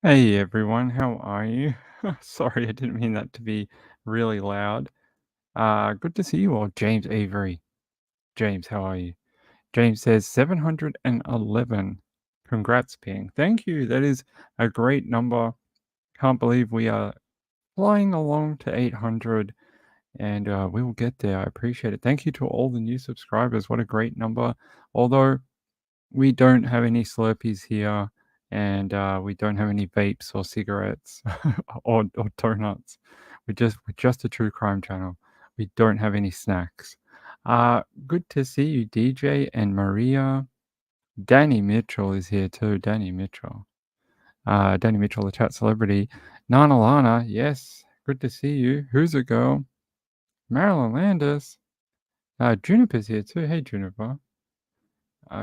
Hey everyone, how are you? Sorry, I didn't mean that to be really loud. Good to see you all. James Avery. James, how are you? James says 711. Congrats, Ping. Thank you. That is a great number. Can't believe we are flying along to 800 and we will get there. I appreciate it. Thank you to all the new subscribers. What a great number. Although we don't have any Slurpees here, and we don't have any vapes or cigarettes or donuts. We're just a true crime channel. We don't have any snacks. Good to see you, DJ and Maria. Danny Mitchell is here too. Danny Mitchell. Danny Mitchell, the chat celebrity. Nana Lana, yes. Good to see you. Who's a girl? Marilyn Landis. Juniper's here too. Hey, Juniper.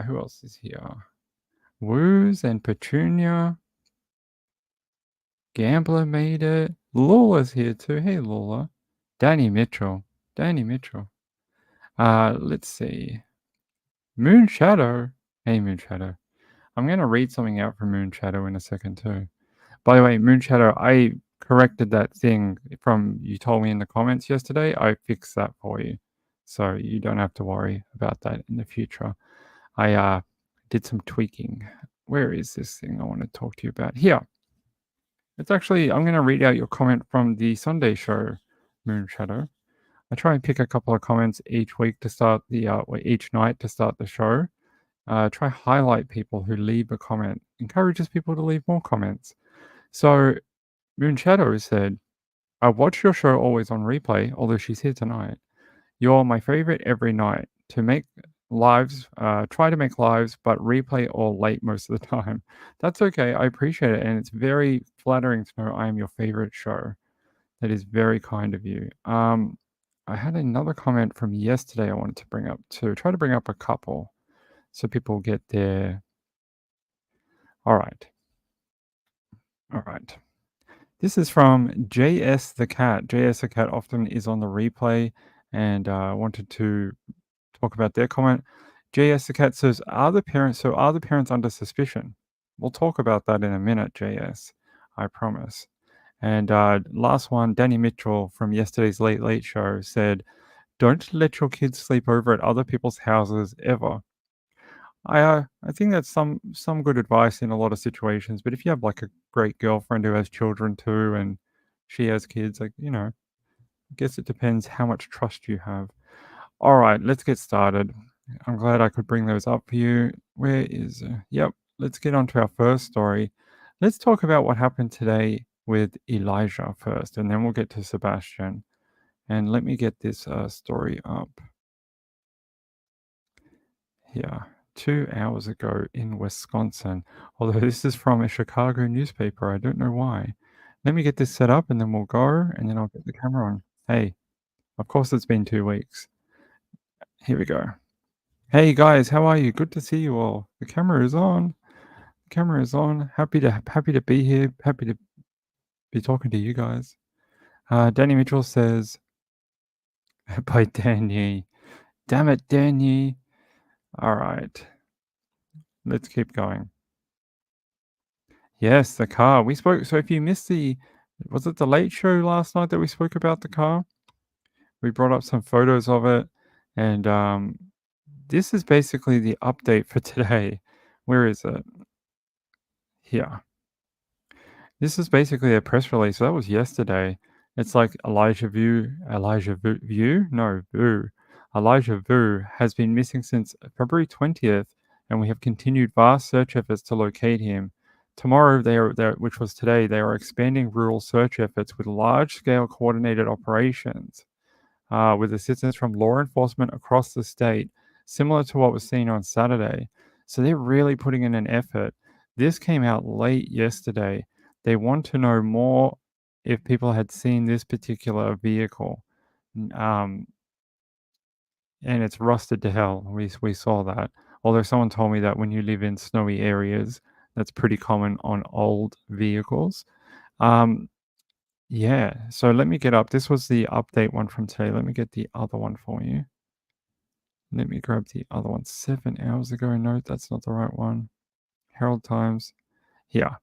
Who else is here? Woos and Petunia. Gambler made it. Lula's here too. Hey, Lula. Danny Mitchell. Danny Mitchell. Let's see. Moon Shadow. Hey, Moon Shadow. I'm going to read something out from Moon Shadow in a second too. By the way, Moon Shadow, I corrected that thing from you told me in the comments yesterday. I fixed that for you. So you don't have to worry about that in the future. I did some tweaking. Where is this thing I want to talk to you about? Here. It's actually, I'm going to read out your comment from the Sunday show, Moon Shadow. I try and pick a couple of comments each week to start the, or each night to start the show. Try highlight people who leave a comment, encourages people to leave more comments. So Moon Shadow said, I watch your show always on replay, although she's here tonight. You're my favorite every night. To make lives, try to make lives, but replay all late most of the time. That's okay. I appreciate it. And it's very flattering to know I am your favorite show. That is very kind of you. I had another comment from yesterday I wanted to bring up too. Try to bring up a couple so people get their. All right. All right. This is from JS the Cat. JS the Cat often is on the replay, and I wanted to talk about their comment. JS the Cat says, are the parents under suspicion? We'll talk about that in a minute, JS. I promise. And last one, Danny Mitchell from yesterday's Late Late Show said, don't let your kids sleep over at other people's houses ever. I think that's some good advice in a lot of situations. But if you have like a great girlfriend who has children too, and she has kids, like I guess it depends how much trust you have. All right, let's get started. I'm glad I could bring those up for you. Where is? Yep, let's get on to our first story. Let's talk about what happened today with Elijah first, and then we'll get to Sebastian. And let me get this story up here. 2 hours ago in Wisconsin, although this is from a Chicago newspaper. I don't know why. Let me get this set up and then we'll go and then I'll get the camera on. Hey, of course it's been 2 weeks. Here we go. Hey guys, how are you? Good to see you all. The camera is on. The camera is on. Happy to be here. Happy to be talking to you guys. Danny Mitchell says, by Danny. Damn it, Danny. All right. Let's keep going. Yes, the car. We spoke. So if you missed was it the late show last night that we spoke about the car? We brought up some photos of it. And this is basically the update for today. Where is it? Here. This is basically a press release. So that was yesterday. It's like Elijah Vu. No, Vu. Elijah Vu has been missing since February 20th, and we have continued vast search efforts to locate him. Tomorrow, which was today, they are expanding rural search efforts with large-scale coordinated operations with assistance from law enforcement across the state, similar to what was seen on Saturday. So they're really putting in an effort. This came out late yesterday. They want to know more if people had seen this particular vehicle. And it's rusted to hell. We saw that. Although someone told me that when you live in snowy areas, that's pretty common on old vehicles. Yeah, so let me get up. This was the update one from today. Let me get the other one for you. Let me grab the other one. 7 hours ago. No, that's not the right one. Herald Times. Here.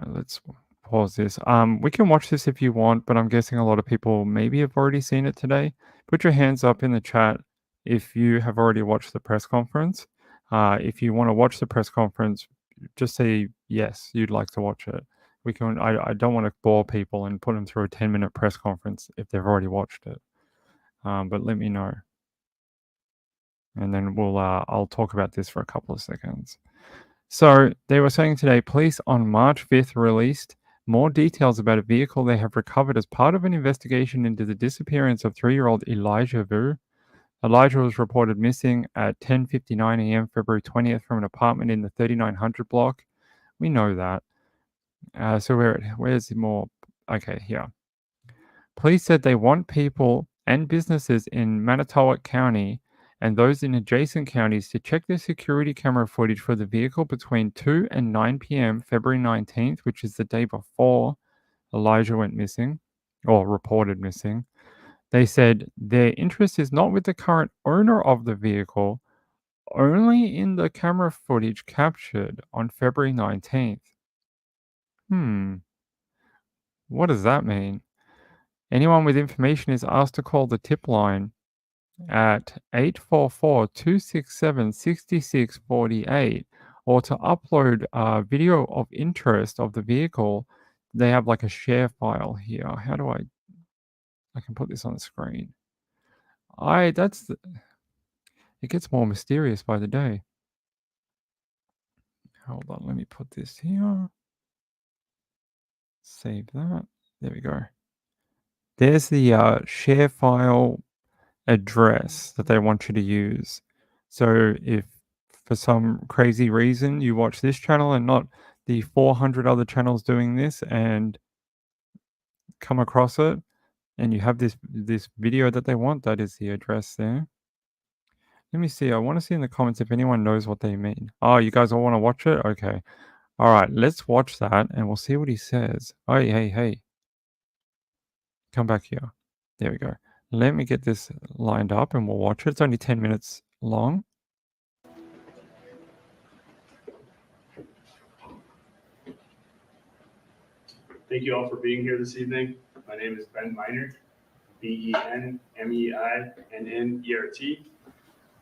Let's pause this. We can watch this if you want, but I'm guessing a lot of people maybe have already seen it today. Put your hands up in the chat if you have already watched the press conference. If you want to watch the press conference, just say yes, you'd like to watch it. We can. I don't want to bore people and put them through a 10-minute press conference if they've already watched it. But let me know, and then I'll talk about this for a couple of seconds. So they were saying today, police on March 5th released more details about a vehicle they have recovered as part of an investigation into the disappearance of 3-year-old Elijah Vu. Elijah was reported missing at 10:59 a.m. February 20th from an apartment in the 3900 block. We know that. So where's more? Okay, here. Police said they want people and businesses in Manitowoc County and those in adjacent counties to check their security camera footage for the vehicle between 2 and 9 p.m. February 19th, which is the day before Elijah went missing or reported missing. They said their interest is not with the current owner of the vehicle, only in the camera footage captured on February 19th. What does that mean? Anyone with information is asked to call the tip line at 844-267-6648 or to upload a video of interest of the vehicle. They have like a share file here. How do I can put this on the screen. It gets more mysterious by the day. Hold on, let me put this here. Save that. There we go. There's the share file address that they want you to use. So if for some crazy reason you watch this channel and not the 400 other channels doing this and come across it and you have this video that they want, that is the address there. Let me see. I want to see in the comments if anyone knows what they mean. Oh, you guys all want to watch it? Okay. All right, let's watch that and we'll see what he says. Oh, hey. Come back here. There we go. Let me get this lined up and we'll watch it. It's only 10 minutes long. Thank you all for being here this evening. My name is Ben Meinert, BenMeinnert.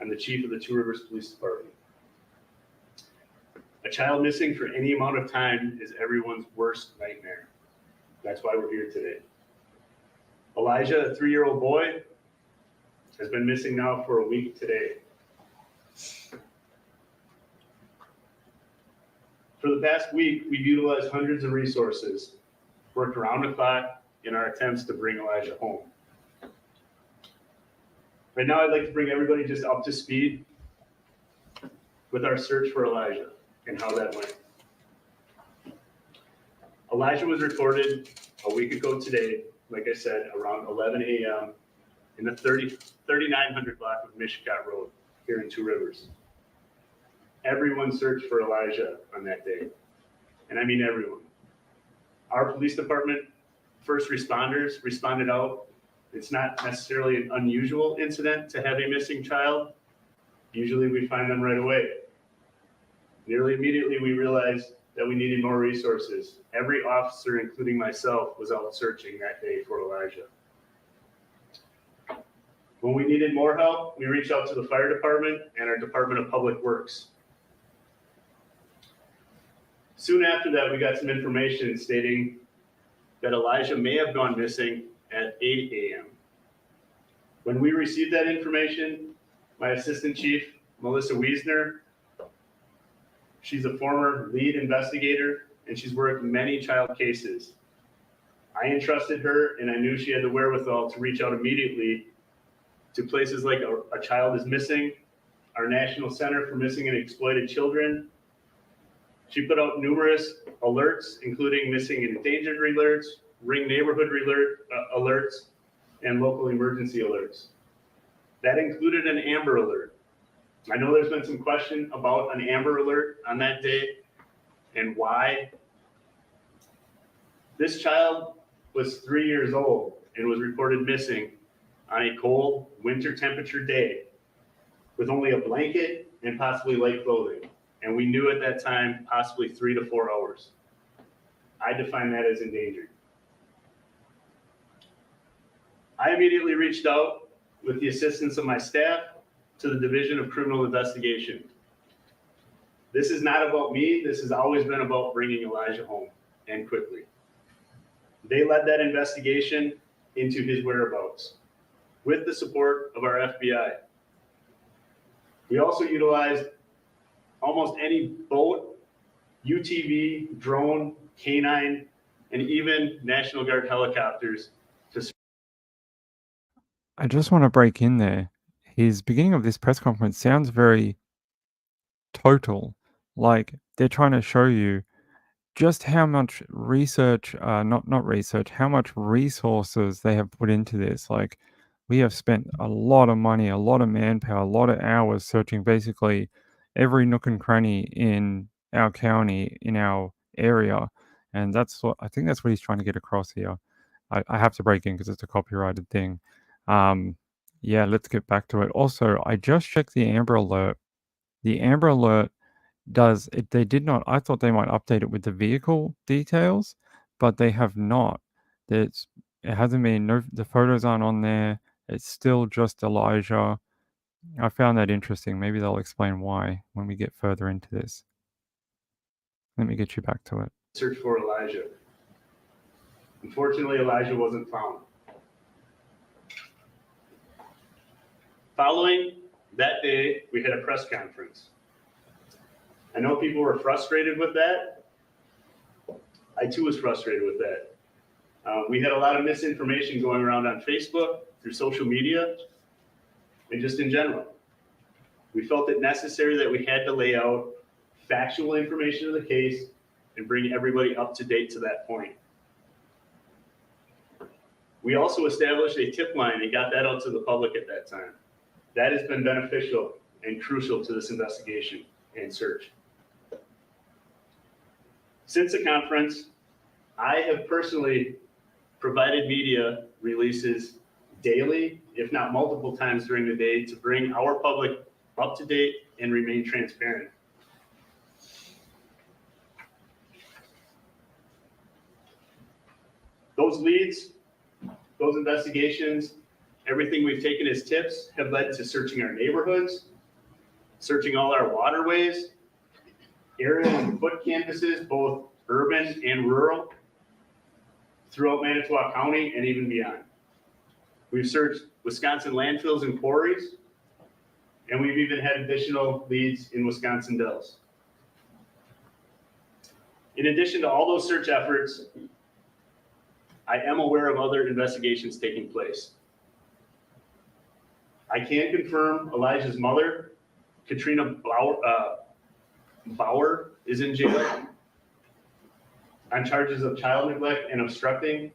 I'm the chief of the Two Rivers Police Department. A child missing for any amount of time is everyone's worst nightmare. That's why we're here today. Elijah, a 3-year-old boy, has been missing now for a week today. For the past week, we've utilized hundreds of resources, worked around the clock in our attempts to bring Elijah home. Right now, I'd like to bring everybody just up to speed with our search for Elijah and how that went. Elijah was reported a week ago today, like I said, around 11 a.m. in the 3900 block of Mishicot Road here in Two Rivers. Everyone searched for Elijah on that day, and I mean everyone. Our police department, first responders responded out. It's not necessarily an unusual incident to have a missing child. Usually we find them right away. Nearly immediately we realized that we needed more resources. Every officer, including myself, was out searching that day for Elijah. When we needed more help, we reached out to the fire department and our Department of Public Works. Soon after that, we got some information stating that Elijah may have gone missing at 8 a.m. When we received that information, my assistant chief, Melissa Wiesner, she's a former lead investigator and she's worked many child cases. I entrusted her and I knew she had the wherewithal to reach out immediately to places like A Child is Missing, our National Center for Missing and Exploited Children. She put out numerous alerts, including missing and endangered alerts, ring neighborhood alerts, and local emergency alerts. That included an Amber Alert. I know there's been some question about an Amber Alert on that day and why. This child was 3 years old and was reported missing on a cold winter temperature day with only a blanket and possibly light clothing. And we knew at that time, possibly 3 to 4 hours. I define that as endangered. I immediately reached out with the assistance of my staff to the Division of Criminal Investigation. This is not about me. This has always been about bringing Elijah home, and quickly. They led that investigation into his whereabouts with the support of our FBI. We also utilized almost any boat, UTV, drone, canine, and even National Guard helicopters to. I just want to break in there. His beginning of this press conference sounds very total, like they're trying to show you just how much research, not research, how much resources they have put into this. Like, we have spent a lot of money, a lot of manpower, a lot of hours searching basically every nook and cranny in our county, in our area, and that's what I think that's what he's trying to get across here. I have to break in because it's a copyrighted thing. Um, yeah, let's get back to it. Also, I just checked the Amber Alert. The Amber Alert does it they did not I thought they might update it with the vehicle details, but they have not. It's it hasn't been no the photos aren't on there. It's still just Elijah. I found that interesting. Maybe they'll explain why when we get further into this. Let me get you back to it. Search for Elijah. Unfortunately, Elijah wasn't found. Following that day, we had a press conference. I know people were frustrated with that. I too was frustrated with that. We had a lot of misinformation going around on Facebook, through social media, and just in general. We felt it necessary that we had to lay out factual information of the case and bring everybody up to date to that point. We also established a tip line and got that out to the public at that time. That has been beneficial and crucial to this investigation and search. Since the conference, I have personally provided media releases daily, if not multiple times during the day, to bring our public up to date and remain transparent. Those leads, those investigations, everything we've taken as tips have led to searching our neighborhoods, searching all our waterways, aerial and foot canvases, both urban and rural, throughout Manitowoc County and even beyond. We've searched Wisconsin landfills and quarries, and we've even had additional leads in Wisconsin Dells. In addition to all those search efforts, I am aware of other investigations taking place. I can confirm Elijah's mother, Katrina Bauer, is in jail on charges of child neglect and obstructing.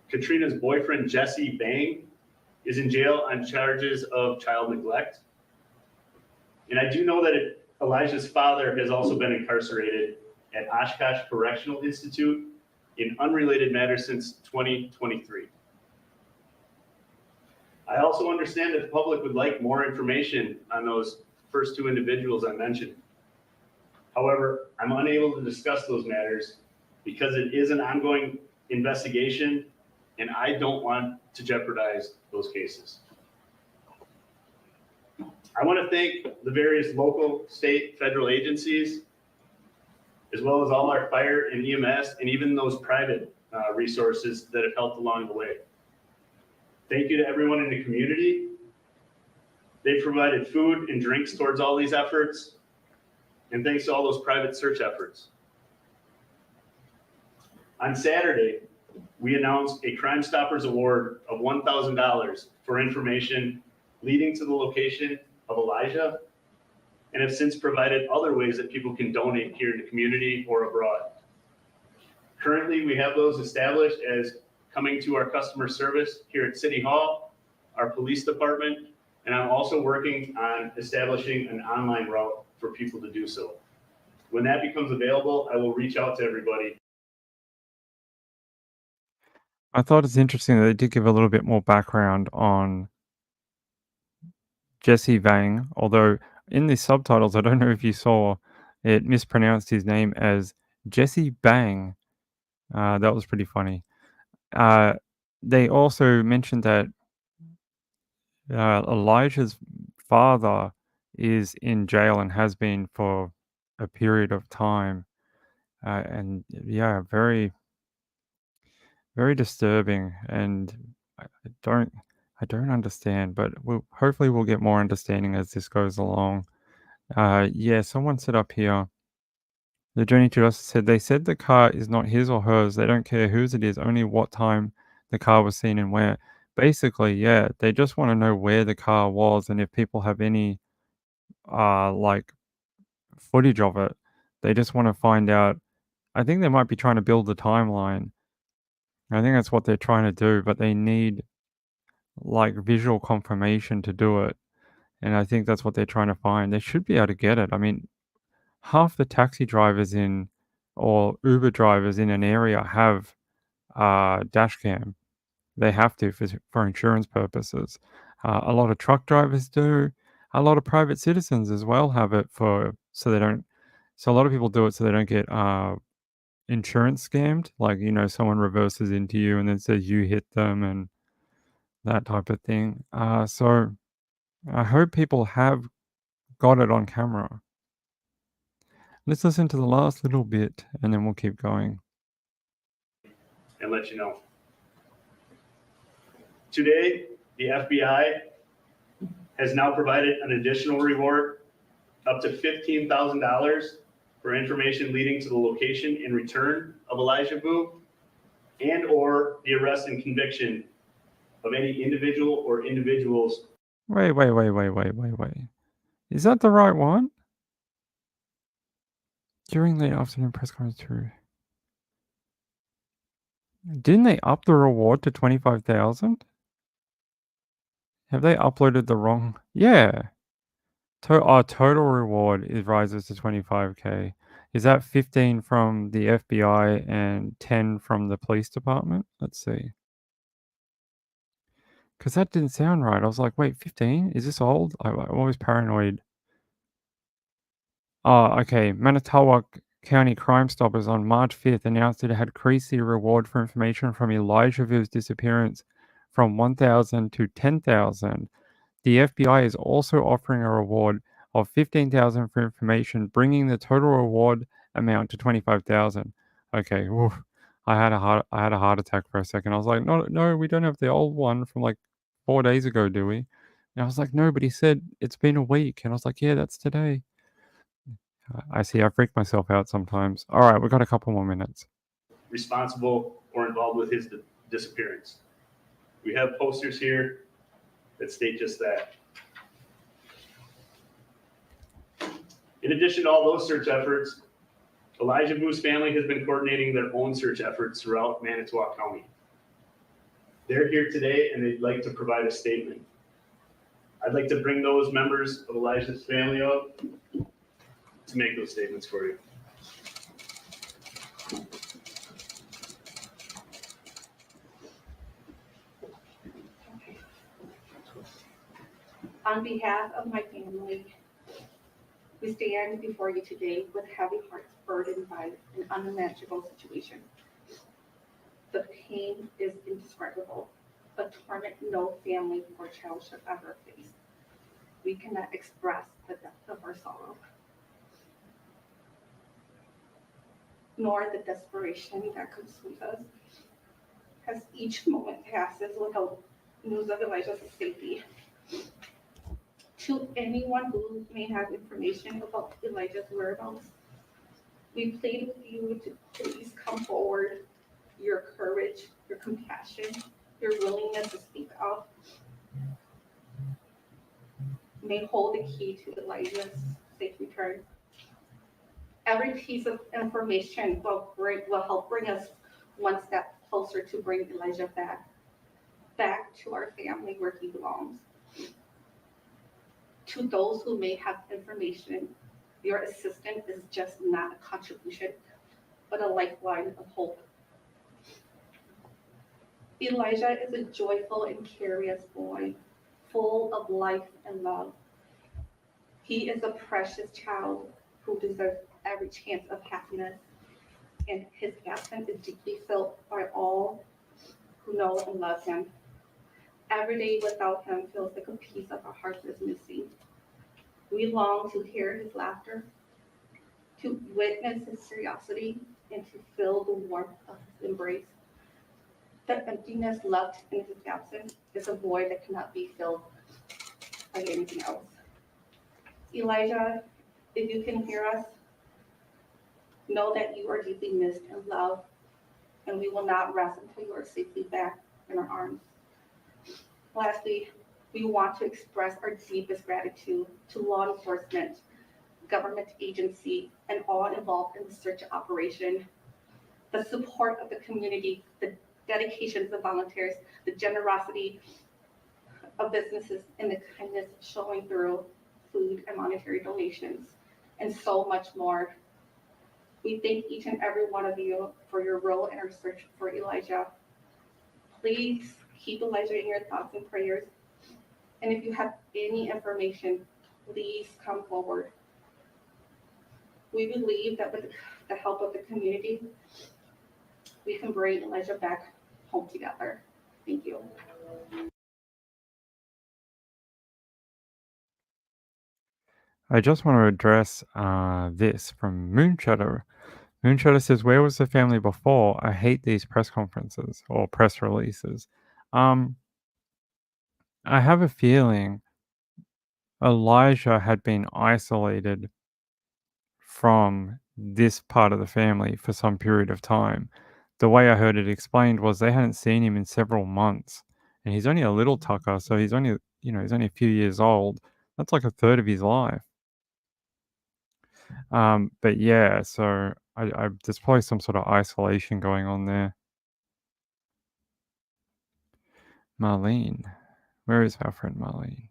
Katrina's boyfriend, Jesse Bang, is in jail on charges of child neglect. And I do know that Elijah's father has also been incarcerated at Oshkosh Correctional Institute in unrelated matters since 2023. I also understand that the public would like more information on those first two individuals I mentioned. However, I'm unable to discuss those matters because it is an ongoing investigation, and I don't want to jeopardize those cases. I want to thank the various local, state, federal agencies, as well as all our fire and EMS, and even those private resources that have helped along the way. Thank you to everyone in the community. They provided food and drinks towards all these efforts. And thanks to all those private search efforts. On Saturday, we announced a Crime Stoppers Award of $1,000 for information leading to the location of Elijah, and have since provided other ways that people can donate here in the community or abroad. Currently, we have those established as coming to our customer service here at City Hall, our police department, and I'm also working on establishing an online route for people to do so. When that becomes available, I will reach out to everybody. I thought it's interesting that they did give a little bit more background on Jesse Vang, although in the subtitles, I don't know if you saw, it mispronounced his name as Jesse Bang. That was pretty funny. They also mentioned that Elijah's father is in jail and has been for a period of time. And yeah, very, very disturbing. And I don't, I don't understand, but hopefully we'll get more understanding as this goes along. Yeah, someone said up here, the journey to justice said they said the car is not his or hers. They don't care whose it is, only what time the car was seen and where. Basically, yeah, they just want to know where the car was and if people have any like footage of it. They just want to find out. I think they might be trying to build the timeline. I think that's what they're trying to do, but they need like visual confirmation to do it. And I think that's what they're trying to find. They should be able to get it. I mean, half the taxi drivers in or Uber drivers in an area have dash cam. They have to for insurance purposes. A lot of truck drivers do. A lot of private citizens as well have it so they don't. So a lot of people do it so they don't get insurance scammed. Like someone reverses into you and then says you hit them and that type of thing. So I hope people have got it on camera. Let's listen to the last little bit and then we'll keep going. And let you know. Today, the FBI has now provided an additional reward up to $15,000 for information leading to the location and return of Elijah Vu and or the arrest and conviction of any individual or individuals. Wait. Is that the right one? During the afternoon press conference too. Didn't they up the reward to 25,000? Have they uploaded the wrong? Yeah. Our total reward rises to 25K. Is that 15 from the FBI and 10 from the police department? Let's see. Because that didn't sound right. I was like, wait, 15? Is this old? I'm always paranoid. Oh, okay. Manitowoc County Crime Stoppers on March 5th announced it had increased the reward for information from Elijah Vu's disappearance from 1,000 to 10,000. The FBI is also offering a reward of 15,000 for information, bringing the total reward amount to 25,000. Okay, oof. I had a heart attack for a second. I was like, no, we don't have the old one from like 4 days ago, do we? And I was like, no, but he said it's been a week, and I was like, yeah, that's today. I see. I freak myself out sometimes. All right, we've got a couple more minutes. Responsible or involved with his disappearance. We have posters here that state just that. In addition to all those search efforts, Elijah Vu's family has been coordinating their own search efforts throughout Manitowoc County. They're here today and they'd like to provide a statement. I'd like to bring those members of Elijah's family up to make those statements for you. On behalf of my family, we stand before you today with heavy hearts burdened by an unimaginable situation. The pain is indescribable, a torment no family or child should ever face. We cannot express the depth of our sorrow, nor the desperation that consumes us as each moment passes without news of Elijah's safety. To anyone who may have information about Elijah's whereabouts, we plead with you to please come forward. Your courage, your compassion, your willingness to speak up may hold the key to Elijah's safe return. Every piece of information will help bring us one step closer to bring Elijah back to our family where he belongs. To those who may have information, your assistance is just not a contribution, but a lifeline of hope. Elijah is a joyful and curious boy, full of life and love. He is a precious child who deserves every chance of happiness. and his absence is deeply felt by all who know and love him. Every day without him feels like a piece of our hearts is missing. We long to hear his laughter, to witness his curiosity, and to feel the warmth of his embrace. The emptiness left in his absence is a void that cannot be filled by anything else. Elijah, if you can hear us, know that you are deeply missed and loved, and we will not rest until you are safely back in our arms. Lastly, we want to express our deepest gratitude to law enforcement, government agency, and all involved in the search operation. The support of the community, the dedication of the volunteers, the generosity of businesses, and the kindness showing through food and monetary donations, and so much more. We thank each and every one of you for your role in our search for Elijah. Please keep Elijah in your thoughts and prayers. And if you have any information, please come forward. We believe that with the help of the community, we can bring Elijah back home together. Thank you. I just want to address this from Moonshadow. Moonshadow says, "Where was the family before? I hate these press conferences or press releases." I have a feeling Elijah had been isolated from this part of the family for some period of time. The way I heard it explained was they hadn't seen him in several months, and he's only a little Tucker, so he's only a few years old. That's like a third of his life. But yeah, so I there's probably some sort of isolation going on there. Marlene, where is our friend Marlene?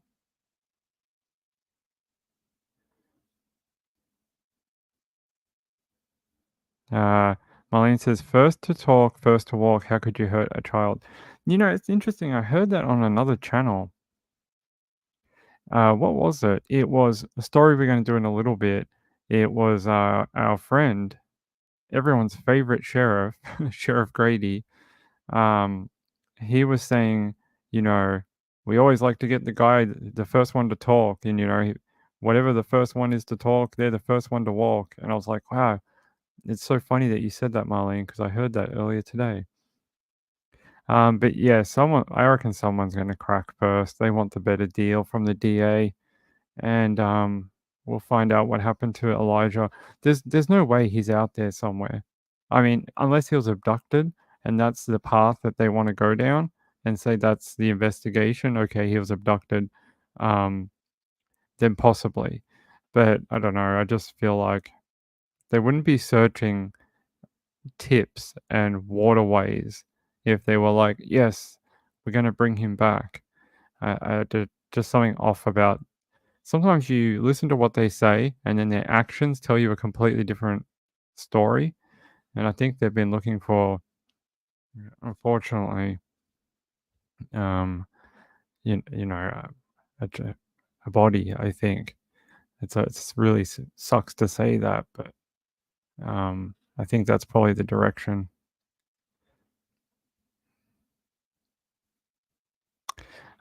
Marlene says, "First to talk, first to walk. How could you hurt a child?" It's interesting. I heard that on another channel. What was it? It was a story we're going to do in a little bit. It was our friend, everyone's favorite sheriff, Sheriff Grady. Um, he was saying, you know, we always like to get the first one to talk, and whatever the first one is to talk, they're the first one to walk. And I was like, wow, it's so funny that you said that, Marlene, because I heard that earlier today. But yeah, I reckon someone's going to crack first. They want the better deal from the DA, and we'll find out what happened to Elijah. There's no way he's out there somewhere. I mean, unless he was abducted, and that's the path that they want to go down, and say that's the investigation. Okay, he was abducted, then possibly. But I don't know. I just feel like they wouldn't be searching tips and waterways if they were like, yes, we're going to bring him back. Just something off about. Sometimes you listen to what they say and then their actions tell you a completely different story. And I think they've been looking for, unfortunately, um, a body. I think it's really sucks to say that, but I think that's probably the direction.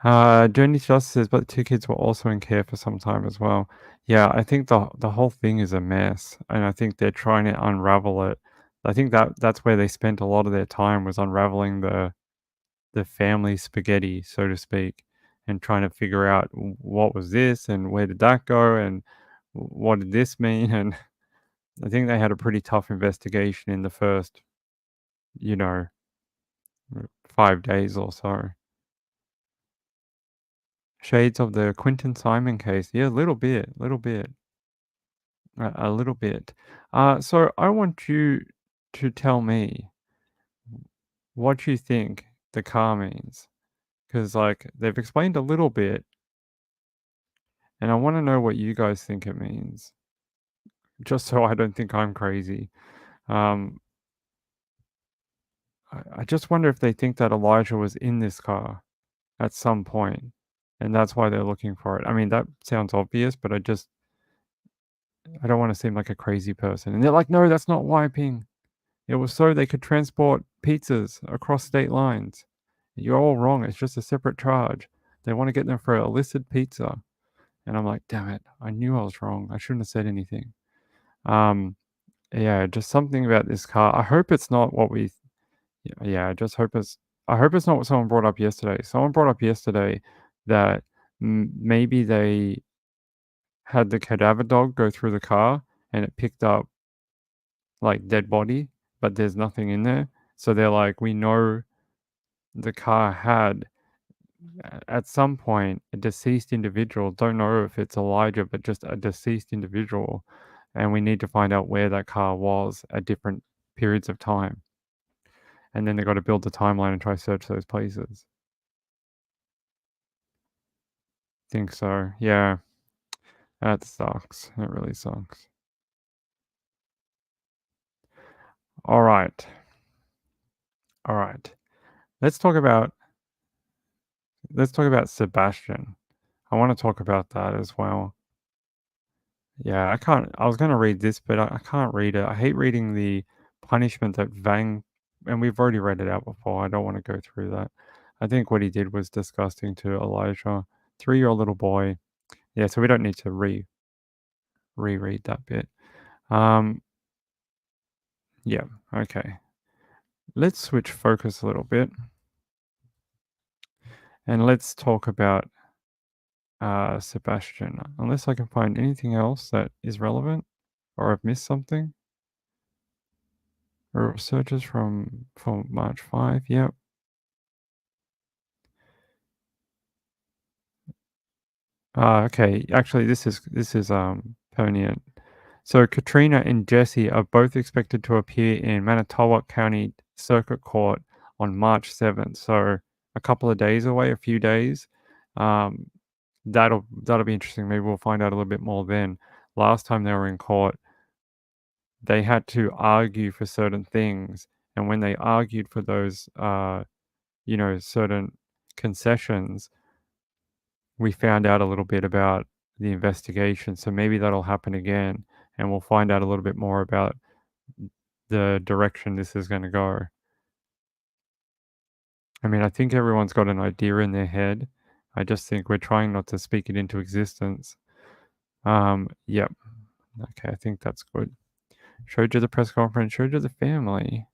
Journey to Justice says, but the two kids were also in care for some time as well. Yeah, I think the whole thing is a mess, and I think they're trying to unravel it. I think that's where they spent a lot of their time, was unraveling the family spaghetti, so to speak, and trying to figure out what was this and where did that go and what did this mean. And I think they had a pretty tough investigation in the first, 5 days or so. Shades of the Quentin Simon case. Yeah, a little bit. A little bit. So I want you to tell me what you think the car means. Because, they've explained a little bit, and I want to know what you guys think it means. Just so I don't think I'm crazy. Um, I just wonder if they think that Elijah was in this car at some point, and that's why they're looking for it. I mean, that sounds obvious, but I don't want to seem like a crazy person. And they're like, no, that's not wiping. It was so they could transport pizzas across state lines. You're all wrong. It's just a separate charge. They want to get them for illicit pizza. And I'm like, damn it. I knew I was wrong. I shouldn't have said anything. Yeah, just something about this car. I hope it's not what we, yeah, I hope it's not what someone brought up yesterday. Someone brought up yesterday that maybe they had the cadaver dog go through the car and it picked up like dead body, but there's nothing in there. So they're like, we know the car had at some point a deceased individual. Don't know if it's Elijah, but just a deceased individual, and we need to find out where that car was at different periods of time. And then they got to build the timeline and try to search those places. Think so. Yeah. That sucks. That really sucks. All right. All right. Let's talk about Sebastian. I want to talk about that as well. Yeah, I was gonna read this, but I can't read it. I hate reading the punishment that Vang, and we've already read it out before. I don't want to go through that. I think what he did was disgusting to Elijah, 3-year-old little boy. Yeah, so we don't need to reread that bit. Yeah, okay. Let's switch focus a little bit, and let's talk about Sebastian. Unless I can find anything else that is relevant, or I've missed something. Researchers from March 5. Yep. Okay. Actually, this is permanent. So Katrina and Jesse are both expected to appear in Manitowoc County Circuit Court on March 7th. So a couple of days away, a few days. That'll be interesting. Maybe we'll find out a little bit more then. Last time they were in court, they had to argue for certain things, and when they argued for those, certain concessions, we found out a little bit about the investigation. So maybe that'll happen again, and we'll find out a little bit more about the direction this is going to go. I mean, I think everyone's got an idea in their head. I just think we're trying not to speak it into existence. Yep. Okay, I think that's good. Showed you the press conference, showed you the family.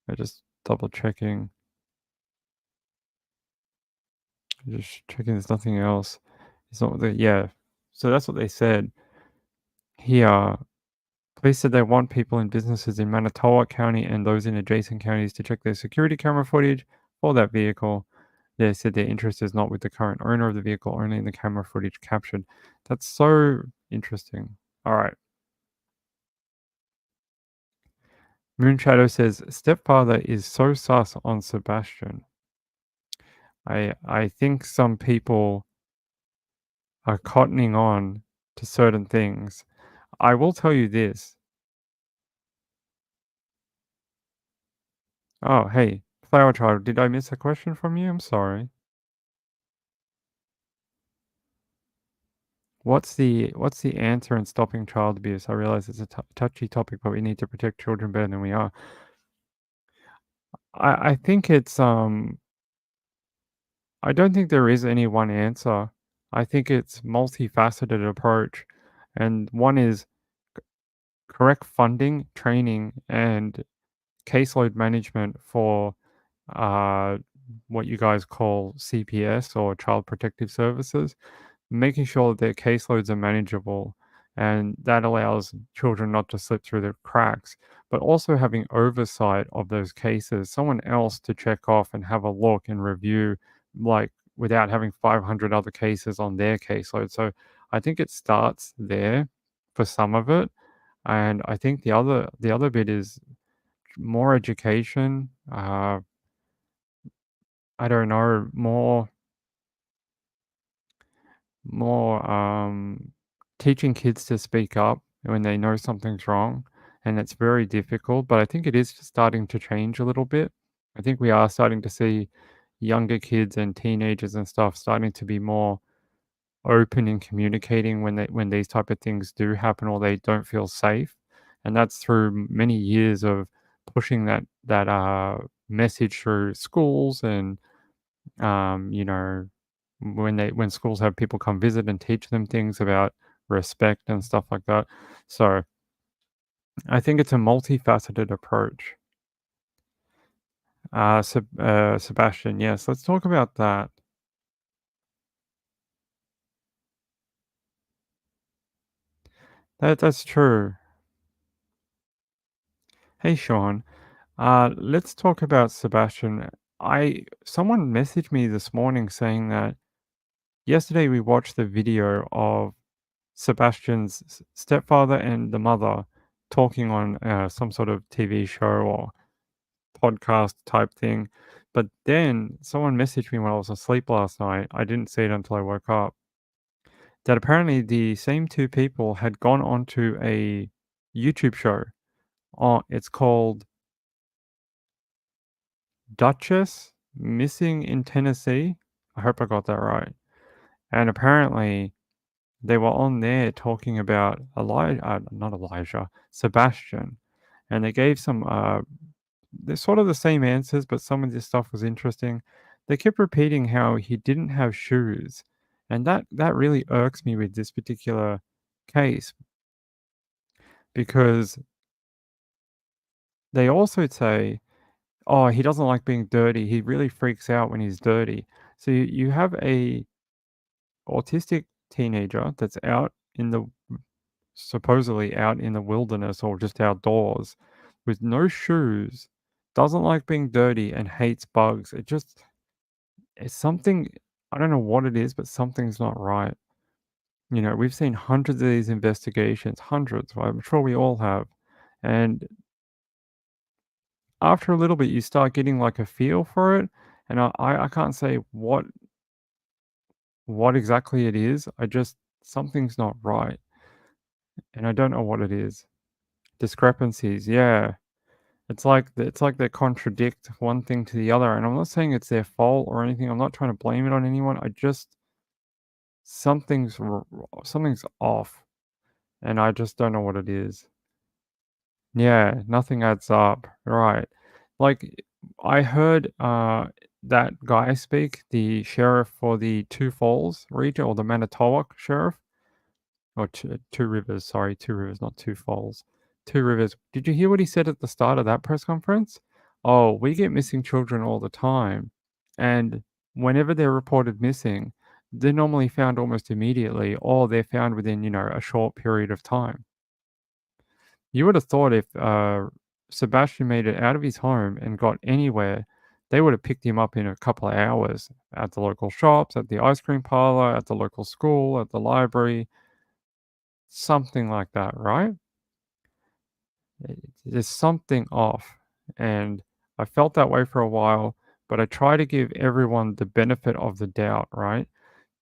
I just double checking. Just checking there's nothing else. It's not the yeah. So that's what they said. Here, police said they want people and businesses in Manitowoc County and those in adjacent counties to check their security camera footage for that vehicle. They said their interest is not with the current owner of the vehicle, only in the camera footage captured. That's so interesting. All right. Moonshadow says stepfather is so sus on Sebastian. I think some people are cottoning on to certain things. I will tell you this. Oh, hey, Flower Child, did I miss a question from you? I'm sorry. What's the answer in stopping child abuse? I realize it's a touchy topic, but we need to protect children better than we are. I think it's I don't think there is any one answer. I think it's multifaceted approach, and one is correct funding, training, and caseload management for what you guys call CPS or Child Protective Services, making sure that their caseloads are manageable, and that allows children not to slip through the cracks, but also having oversight of those cases, someone else to check off and have a look and review, like without having 500 other cases on their caseload. So I think it starts there for some of it. And I think the other bit is more education. I don't know, more teaching kids to speak up when they know something's wrong, and it's very difficult, but I think it is starting to change a little bit. I think we are starting to see younger kids and teenagers and stuff starting to be more open in communicating when these type of things do happen or they don't feel safe, and that's through many years of pushing that message through schools and, you know, when schools have people come visit and teach them things about respect and stuff like that. So I think it's a multifaceted approach. Sebastian, yes, let's talk about that. That's true. Hey, Sean. Let's talk about Sebastian. Someone messaged me this morning saying that yesterday we watched the video of Sebastian's stepfather and the mother talking on some sort of TV show or podcast type thing. But then someone messaged me when I was asleep last night. I didn't see it until I woke up. That apparently the same two people had gone onto a YouTube show. It's called Duchess Missing in Tennessee. I hope I got that right. And apparently they were on there talking about not Elijah, Sebastian. And they gave some, they're sort of the same answers, but some of this stuff was interesting. They kept repeating how he didn't have shoes. And that really irks me with this particular case because they also say, oh, he doesn't like being dirty. He really freaks out when he's dirty. So you have a autistic teenager that's out in the supposedly out in the wilderness or just outdoors with no shoes, doesn't like being dirty and hates bugs. It's something, I don't know what it is, but something's not right. You know, we've seen hundreds of these investigations, hundreds. I'm sure we all have. And after a little bit, you start getting like a feel for it. And I can't say what exactly it is. Something's not right. And I don't know what it is. Discrepancies, yeah. It's like they contradict one thing to the other, and I'm not saying it's their fault or anything. I'm not trying to blame it on anyone. Something's something's off, and I just don't know what it is. Yeah, nothing adds up. Right. Like I heard that guy speak, the sheriff for the Two Falls region or the Manitowoc sheriff. Or Two Rivers, sorry, Two Rivers, not Two Falls. Two Rivers. Did you hear what he said at the start of that press conference? Oh, we get missing children all the time. And whenever they're reported missing, they're normally found almost immediately, or they're found within, a short period of time. You would have thought if Sebastian made it out of his home and got anywhere, they would have picked him up in a couple of hours at the local shops, at the ice cream parlor, at the local school, at the library. Something like that, right? There's something off, and I felt that way for a while, but I try to give everyone the benefit of the doubt, right?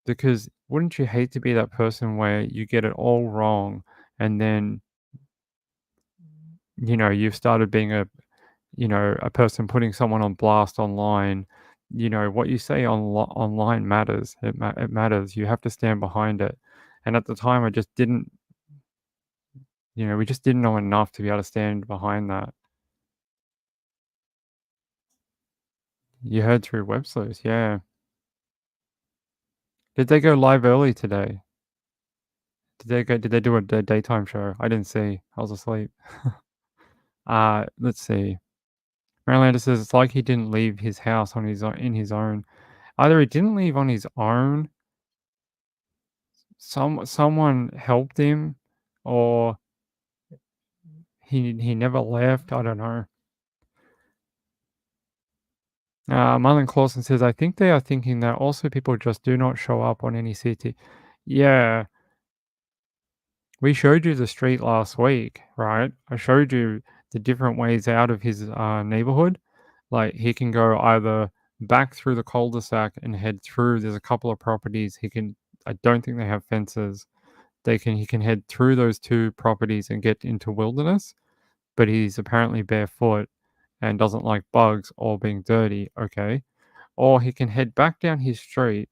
Because wouldn't you hate to be that person where you get it all wrong and then, you've started being a person putting someone on blast online. What you say online matters. It matters. You have to stand behind it. And at the time, I just didn't. We just didn't know enough to be able to stand behind that. You heard through web sleuths, yeah. Did they go live early today? Did they do a daytime show? I didn't see. I was asleep. Let's see. Marylander says it's like he didn't leave his house on his own, in his own. Either he didn't leave on his own, someone helped him, or he never left. I don't know. Marlon Clausen says, I think they are thinking that also people just do not show up on any city. Yeah. We showed you the street last week, right? I showed you the different ways out of his neighborhood. Like he can go either back through the cul-de-sac and head through. There's a couple of properties I don't think they have fences. He can head through those two properties and get into wilderness, but he's apparently barefoot and doesn't like bugs or being dirty. Okay. Or he can head back down his street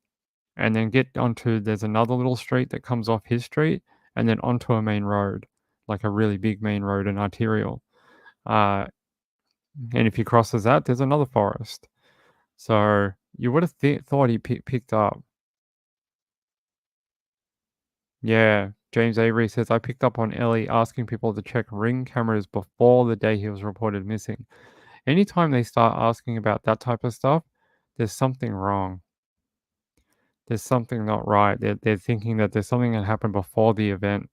and then there's another little street that comes off his street and then onto a main road, like a really big main road, an arterial. Uh, And if he crosses that, there's another forest. So you would have thought he picked up. Yeah, James Avery says, I picked up on Ellie asking people to check Ring cameras before the day he was reported missing. Anytime they start asking about that type of stuff, there's something wrong. There's something not right. They're thinking that there's something that happened before the event.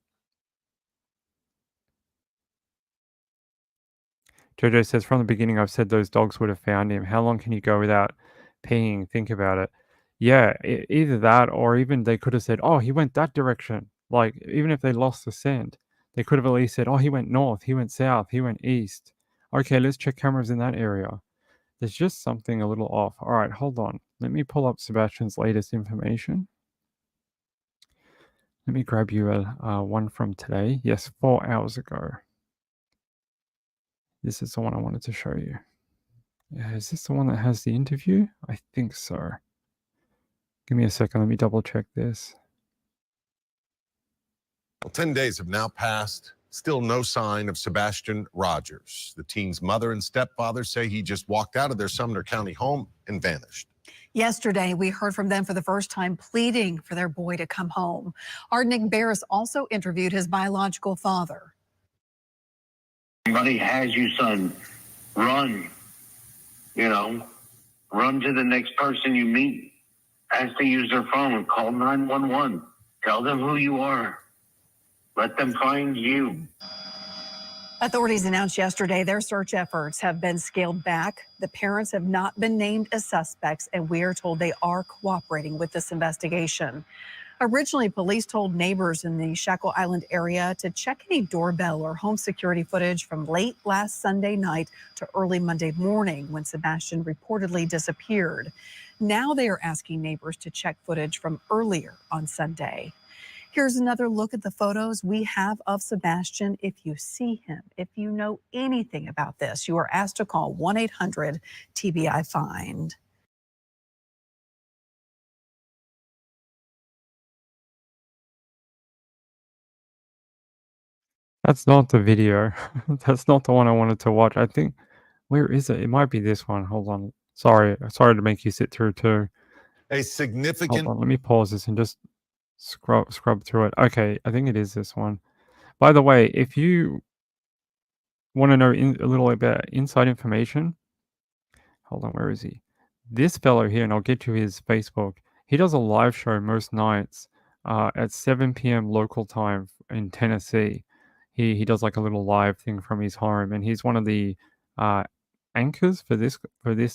Jojo says, from the beginning, I've said those dogs would have found him. How long can you go without peeing? Think about it. Yeah, either that or even they could have said, oh, he went that direction. Like, even if they lost the scent, they could have at least said, oh, he went north, he went south, he went east. Okay, let's check cameras in that area. There's just something a little off. All right, hold on. Let me pull up Sebastian's latest information. Let me grab you one from today. Yes, 4 hours ago. This is the one I wanted to show you. Is this the one that has the interview? I think so. Give me a second. Let me double check this. Well, 10 days have now passed. Still no sign of Sebastian Rogers. The teen's mother and stepfather say he just walked out of their Sumner County home and vanished. Yesterday, we heard from them for the first time pleading for their boy to come home. Our Nick Barris also interviewed his biological father. Somebody has you, son. Run. You know, run to the next person you meet. Ask to use their phone and call 911. Tell them who you are. Let them find you. Authorities announced yesterday their search efforts have been scaled back. The parents have not been named as suspects, and we are told they are cooperating with this investigation. Originally, police told neighbors in the Shackle Island area to check any doorbell or home security footage from late last Sunday night to early Monday morning when Sabastian reportedly disappeared. Now they are asking neighbors to check footage from earlier on Sunday. Here's another look at the photos we have of Sabastian. If you see him, if you know anything about this, you are asked to call 1-800-TBI-FIND. That's not the video. That's not the one I wanted to watch. I think, where is it? It might be this one. Hold on. Sorry to make you sit through too. A significant... Hold on, let me pause this and just scrub through it. Okay, I think it is this one. By the way, if you want to know a little about inside information, hold on, where is he? This fellow here, and I'll get you his Facebook. He does a live show most nights at 7 p.m. local time in Tennessee. He does like a little live thing from his home, and he's one of the anchors for this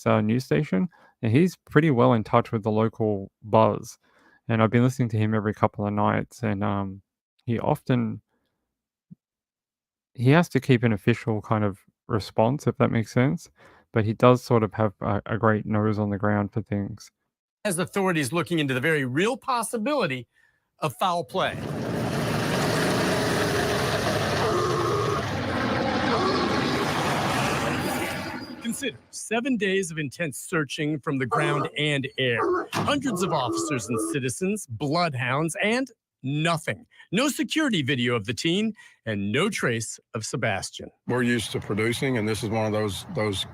news station, and he's pretty well in touch with the local buzz. And I've been listening to him every couple of nights, and he has to keep an official kind of response, if that makes sense. But he does sort of have a great nose on the ground for things. As authorities looking into the very real possibility of foul play. Consider 7 days of intense searching from the ground and air. Hundreds of officers and citizens, bloodhounds, and nothing. No security video of the teen and no trace of Sabastian. We're used to producing, and this is one of those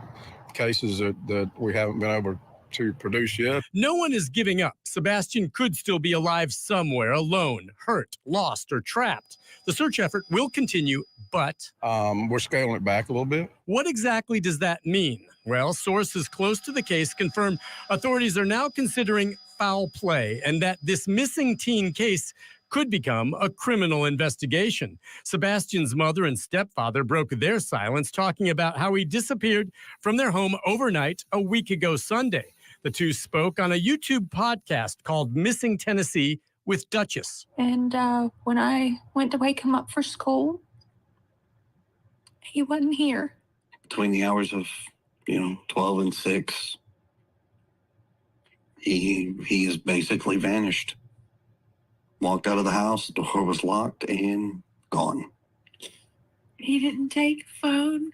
cases that we haven't been able to produce yet. No one is giving up. Sabastian could still be alive somewhere, alone, hurt, lost, or trapped. The search effort will continue, but we're scaling it back a little bit. What exactly does that mean? Well, sources close to the case confirm authorities are now considering foul play and that this missing teen case could become a criminal investigation. Sabastian's mother and stepfather broke their silence, talking about how he disappeared from their home overnight a week ago Sunday. The two spoke on a YouTube podcast called Missing Tennessee with Duchess. And when I went to wake him up for school, he wasn't here. Between the hours of, 12 and 6, he has basically vanished. Walked out of the house, the door was locked, and gone. He didn't take a phone.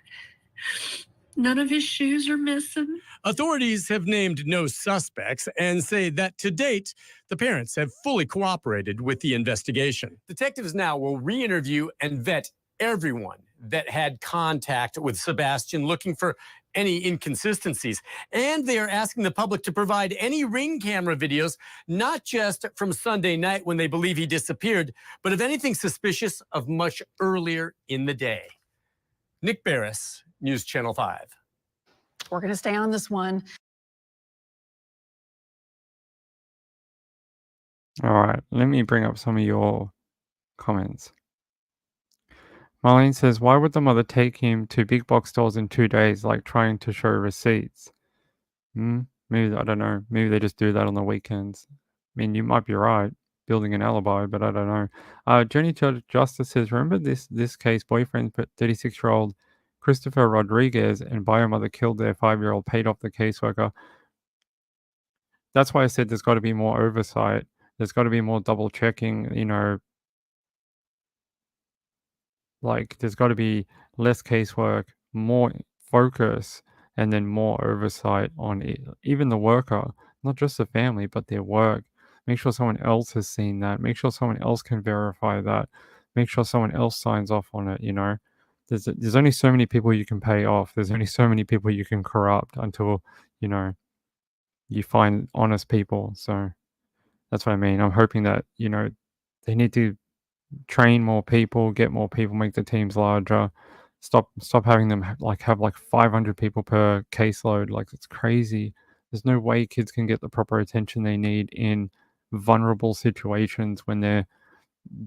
None of his shoes are missing. Authorities have named no suspects and say that to date, the parents have fully cooperated with the investigation. Detectives now will re-interview and vet everyone that had contact with Sabastian, looking for any inconsistencies. And they are asking the public to provide any Ring camera videos, not just from Sunday night when they believe he disappeared, but of anything suspicious of much earlier in the day. Nick Barris, News Channel 5. We're going to stay on this one. All right, let me bring up some of your comments. Marlene says, why would the mother take him to big box stores in 2 days, like trying to show receipts? Maybe, I don't know. Maybe they just do that on the weekends. I mean, you might be right, building an alibi, but I don't know. Journey to Justice says, remember this case, boyfriend, 36-year-old Christopher Rodriguez and bio mother killed their 5-year-old, paid off the caseworker. That's why I said there's got to be more oversight. There's got to be more double checking, like there's got to be less casework, more focus, and then more oversight on even the worker, not just the family, but their work. Make sure someone else has seen that. Make sure someone else can verify that. Make sure someone else signs off on it, There's only so many people you can pay off. There's only so many people you can corrupt until, you find honest people. So that's what I mean. I'm hoping that, they need to train more people, get more people, make the teams larger. Stop having them have like 500 people per caseload. Like, it's crazy. There's no way kids can get the proper attention they need in vulnerable situations when the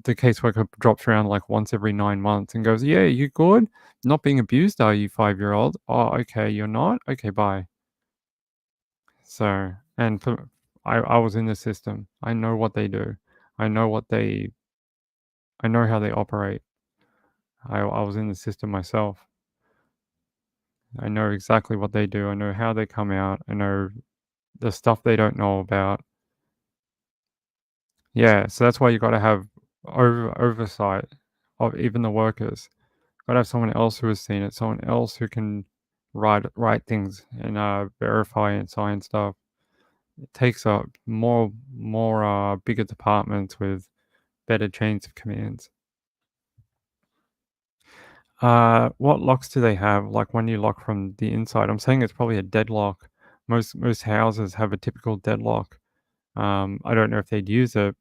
caseworker drops around like once every 9 months and goes, yeah, you good? Not being abused, are you, 5-year-old? Oh, okay, you're not? Okay, bye. So, and I was in the system. I know what they do. I know how they operate. I was in the system myself. I know exactly what they do. I know how they come out. I know the stuff they don't know about. Yeah, so that's why you got to have oversight of even the workers. Got to have someone else who has seen it, someone else who can write things and verify and sign stuff. It takes up more bigger departments with better chains of commands. What locks do they have? Like when you lock from the inside, I'm saying it's probably a deadlock. Most houses have a typical deadlock. I don't know if they'd use it.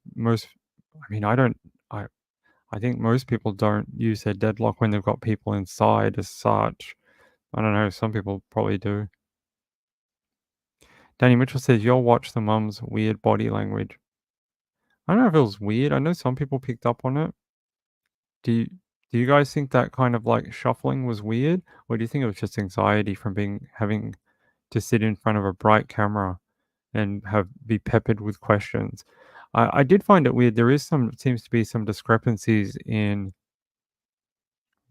I think most people don't use their deadlock when they've got people inside as such. I don't know. Some people probably do. Danny Mitchell says, you'll watch the mum's weird body language. I don't know if it was weird. I know some people picked up on it. Do you guys think that kind of like shuffling was weird? Or do you think it was just anxiety from having to sit in front of a bright camera and be peppered with questions? I did find it weird. There seems to be some discrepancies in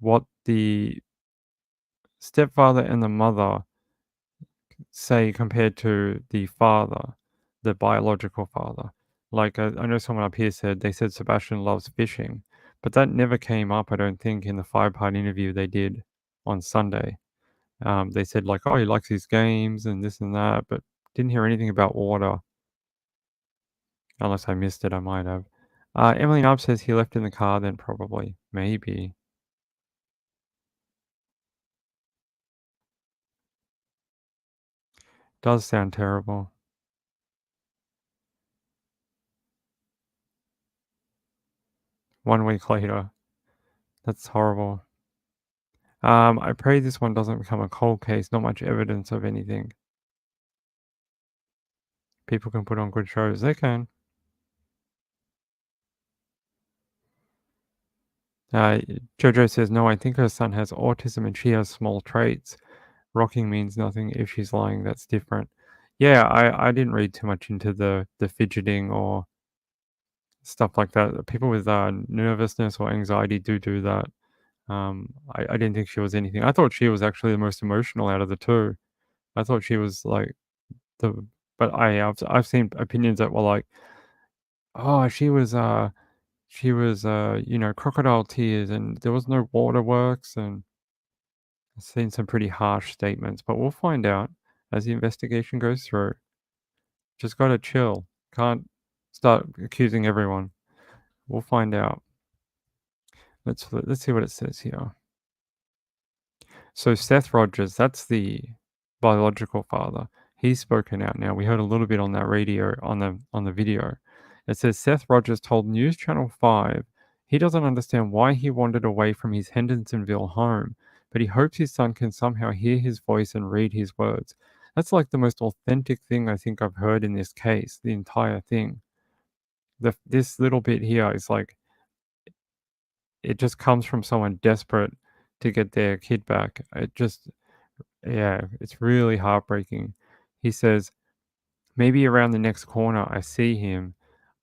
what the stepfather and the mother say compared to the father, the biological father. Like I know someone up here they said Sebastian loves fishing, but that never came up, I don't think, in the 5-part interview they did on Sunday. They said like, oh, he likes his games and this and that, but didn't hear anything about water. Unless I missed it, I might have. Emily Knob says he left in the car then, probably. Maybe. Does sound terrible. One week later. That's horrible. I pray this one doesn't become a cold case. Not much evidence of anything. People can put on good shows. They can. Jojo says, no, I think her son has autism and she has small traits. Rocking means nothing. If she's lying, that's different. Yeah, I didn't read too much into the fidgeting or stuff like that. People with nervousness or anxiety do that. I didn't think she was anything. I thought she was actually the most emotional out of the two. I thought she was like but I've seen opinions that were like, oh, she was crocodile tears and there was no waterworks, and I've seen some pretty harsh statements, but we'll find out as the investigation goes through. Just gotta chill. Can't start accusing everyone. We'll find out. Let's see what it says here. So Seth Rogers, that's the biological father. He's spoken out now. We heard a little bit on that radio, on the video. It says Seth Rogers told News Channel 5 he doesn't understand why he wandered away from his Hendersonville home, but he hopes his son can somehow hear his voice and read his words. That's like the most authentic thing I think I've heard in this case, the entire thing. This little bit here is like, it just comes from someone desperate to get their kid back. Yeah, it's really heartbreaking. He says, maybe around the next corner I see him.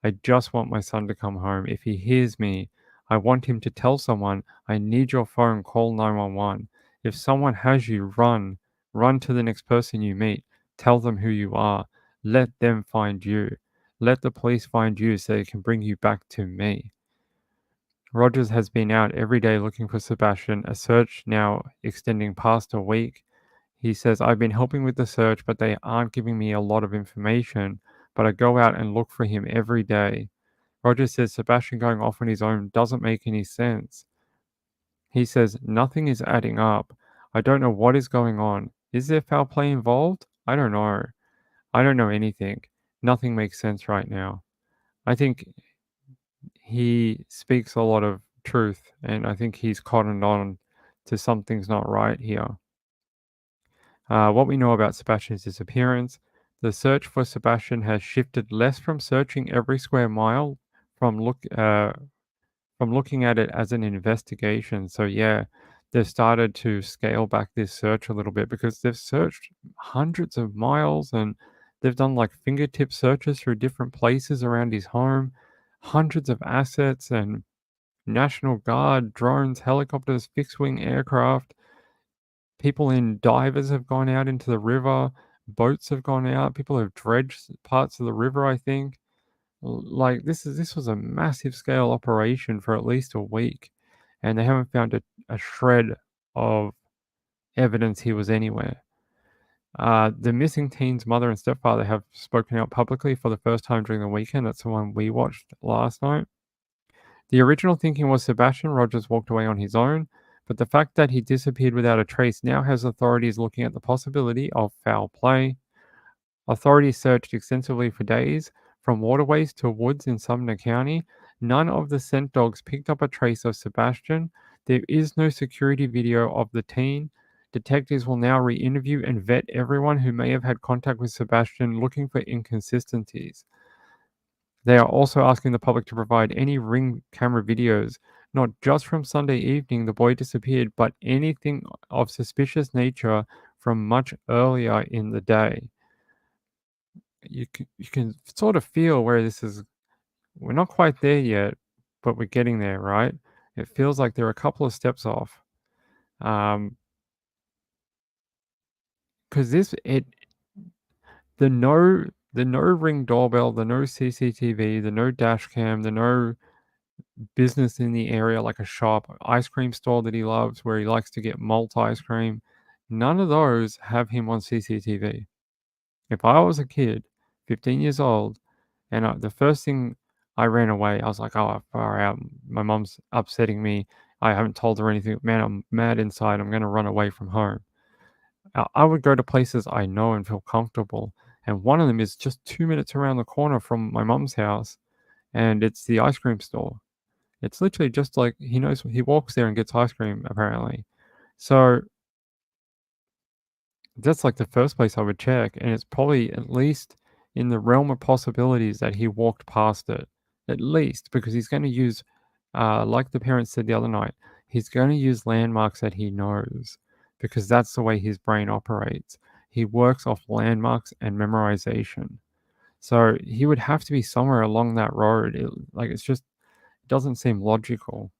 I just want my son to come home. If he hears me, I want him to tell someone, I need your phone, call 911. If someone has you, run. Run to the next person you meet. Tell them who you are. Let them find you. Let the police find you so they can bring you back to me. Rogers has been out every day looking for Sebastian, a search now extending past a week. He says, I've been helping with the search, but they aren't giving me a lot of information, but I go out and look for him every day. Rogers says Sebastian going off on his own doesn't make any sense. He says, nothing is adding up. I don't know what is going on. Is there foul play involved? I don't know. I don't know anything. Nothing makes sense right now. I think he speaks a lot of truth, and I think he's cottoned on to something's not right here. What we know about Sebastian's disappearance, the search for Sebastian has shifted less from searching every square mile from looking at it as an investigation. So yeah, they've started to scale back this search a little bit because they've searched hundreds of miles and they've done like fingertip searches through different places around his home, hundreds of assets and National Guard, drones, helicopters, fixed-wing aircraft. People in divers have gone out into the river. Boats have gone out. People have dredged parts of the river, I think. Like this was a massive scale operation for at least a week, and they haven't found a shred of evidence he was anywhere. The missing teen's mother and stepfather have spoken out publicly for the first time during the weekend. That's the one we watched last night. The original thinking was Sebastian Rogers walked away on his own, but the fact that he disappeared without a trace now has authorities looking at the possibility of foul play. Authorities searched extensively for days, from waterways to woods in Sumner County. None of the scent dogs picked up a trace of Sebastian. There is no security video of the teen. Detectives will now re-interview and vet everyone who may have had contact with Sebastian, looking for inconsistencies. They are also asking the public to provide any Ring camera videos, not just from Sunday evening the boy disappeared, but anything of suspicious nature from much earlier in the day. You can sort of feel where this is. We're not quite there yet, but we're getting there, right? It feels like they're a couple of steps off. Because the no Ring doorbell, the no CCTV, the no dash cam, the no business in the area like a shop, ice cream store that he loves where he likes to get malt ice cream. None of those have him on CCTV. If I was a kid, 15 years old, and the first thing I ran away, I was like, oh, far out. My mom's upsetting me. I haven't told her anything. Man, I'm mad inside. I'm going to run away from home. I would go to places I know and feel comfortable. And one of them is just 2 minutes around the corner from my mom's house. And it's the ice cream store. It's literally just like he knows he walks there and gets ice cream, apparently. So that's like the first place I would check. And it's probably at least in the realm of possibilities that he walked past it. At least because he's going to use, like the parents said the other night, he's going to use landmarks that he knows because that's the way his brain operates. He works off landmarks and memorization. So he would have to be somewhere along that road. It's just doesn't seem logical.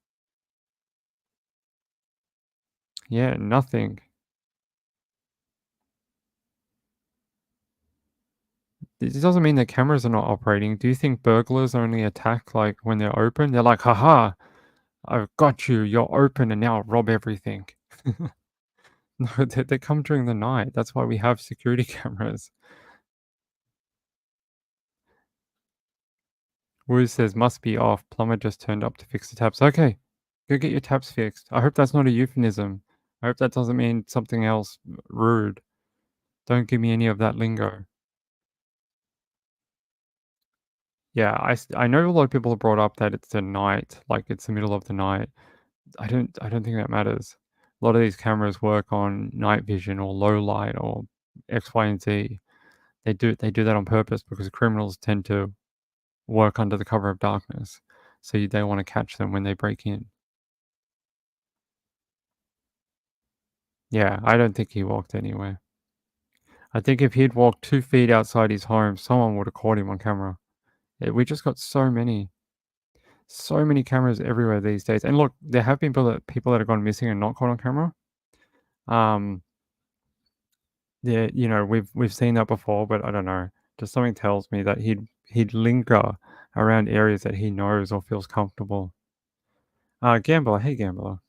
Yeah, nothing. This doesn't mean the cameras are not operating. Do you think burglars only attack like when they're open? They're like, haha, I've got you. You're open and now I'll rob everything. No, they come during the night. That's why we have security cameras. Wu says, must be off. Plumber just turned up to fix the taps. Okay, go get your taps fixed. I hope that's not a euphemism. I hope that doesn't mean something else rude. Don't give me any of that lingo. Yeah, I know a lot of people have brought up that it's the night, like it's the middle of the night. I don't think that matters. A lot of these cameras work on night vision or low light or X, Y, and Z. They do that on purpose because criminals tend to work under the cover of darkness. So they want to catch them when they break in. Yeah, I don't think he walked anywhere. I think if he'd walked 2 feet outside his home, someone would have caught him on camera. We just got so many cameras everywhere these days. And look, there have been people that have gone missing and not caught on camera. Yeah, we've seen that before, but I don't know. Just something tells me that he'd linger around areas that he knows or feels comfortable. Gambler, hey Gambler.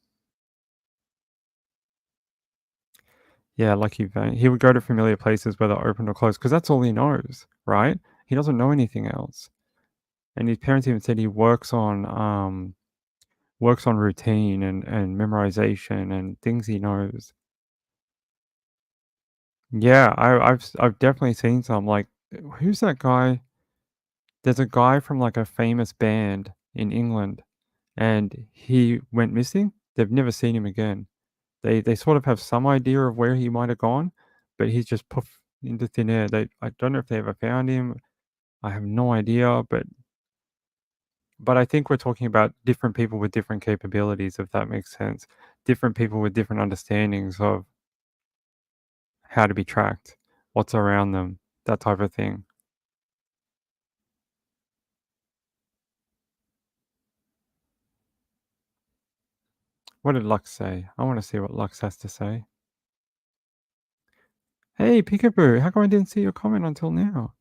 Yeah, like he would go to familiar places, whether open or closed, because that's all he knows, right? He doesn't know anything else. And his parents even said he works on routine and memorization and things he knows. Yeah, I've definitely seen some. Like, who's that guy? There's a guy from like a famous band in England, and he went missing. They've never seen him again. They sort of have some idea of where he might have gone, but he's just poof into thin air. I don't know if they ever found him. I have no idea, but I think we're talking about different people with different capabilities, if that makes sense. Different people with different understandings of how to be tracked, what's around them, that type of thing. What did Lux say? I want to see what Lux has to say. Hey, Peekaboo, how come I didn't see your comment until now?